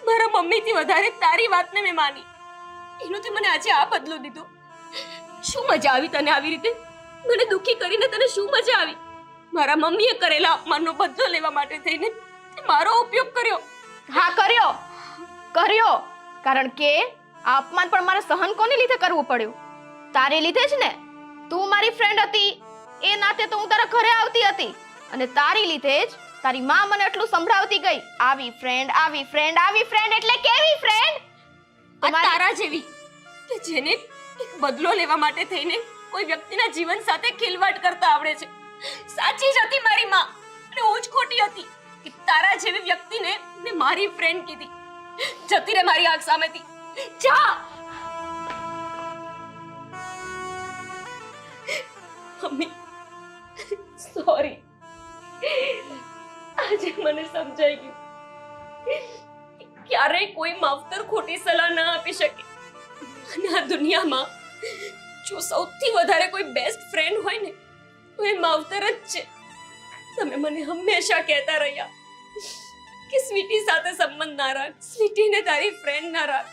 મારા મમ્મીથી વધારે તારી વાતને મેં માની. એનો તે મને આજે આ બદલો દીધો. શું મજા આવી તને આવી રીતે મને દુઃખી કરીને? તને શું મજા આવી? મારા મમ્મીએ કરેલા અપમાનનો બદલો લેવા માટે થઈને તે મારો ઉપયોગ કર્યો. હા કર્યો, કારણ કે આ અપમાન પણ મારે સહન કોને લીધે કરવું પડ્યું? તારી લીધે જ ને. તું મારી ફ્રેન્ડ હતી, એ નાતે તો હું તારા ઘરે આવતી હતી, અને તારી લીધે જ તારી માં મને એટલું સંભળાવતી ગઈ, આવી ફ્રેન્ડ એટલે કેવી ફ્રેન્ડ? આ તારા જેવી કે જેને એક બદલો લેવા માટે થઈને કોઈ વ્યક્તિના જીવન સાથે ખિલવાડ કરતા આવડે છે. સાચી જ હતી મારી માં, અને હું જ ખોટી હતી કે તારા જેવી વ્યક્તિને મેં મારી ફ્રેન્ડ કીધી. જતી રે મારી આંખ સામેથી, જા. Mummy, sorry. આજે મને સમજાઈ ગયું ક્યારેય કોઈ માવતર ખોટી સલાહ ના આપી શકે. અને આ દુનિયામાં જો સૌથી વધારે કોઈ બેસ્ટ ફ્રેન્ડ હોય ને તો એ માવતર જ છે. તમે મને હંમેશા કહેતા રહ્યા કે સ્વીટી સાથે સંબંધ ના રાખ, સ્વીટીને તારી ફ્રેન્ડ ના રાખ.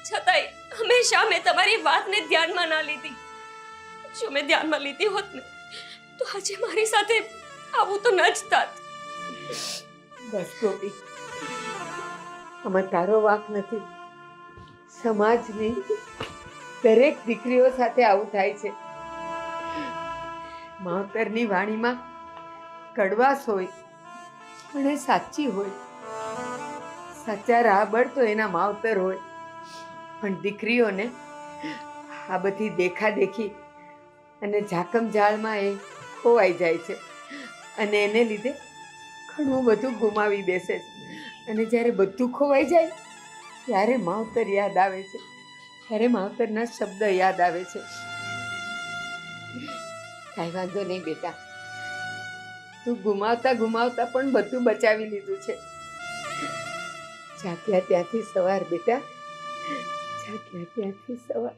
છતાંય હંમેશા મેં તમારી વાતને ધ્યાનમાં ના લીધી. જો મેં ધ્યાનમાં લીધી હોત ને તો આજે મારી સાથે આવું તો ન જ થાત. બસ ગોપી, આમાં તારો વાંક નથી. સમાજની દરેક દીકરીઓ સાથે આવું થાય છે. માવતરની વાણીમાં કડવાશ હોય પણ એ સાચી હોય. સાચા રાહબર તો એના માવતર હોય, પણ દીકરીઓને આ બધી દેખાદેખી અને ઝાકમ ઝાળમાં એ ખોવાઈ જાય છે, અને એને લીધે ઘણું બધું ગુમાવી બેસે છે. અને જ્યારે બધું ખોવાઈ જાય ત્યારે માવતર યાદ આવે છે, ત્યારે માવતરના શબ્દ યાદ આવે છે. કાંઈ વાંધો નહીં બેટા, તું ગુમાવતા પણ બધું બચાવી લીધું છે. જાગ્યા ત્યાંથી સવાર બેટા, જાગ્યા ત્યાંથી સવાર.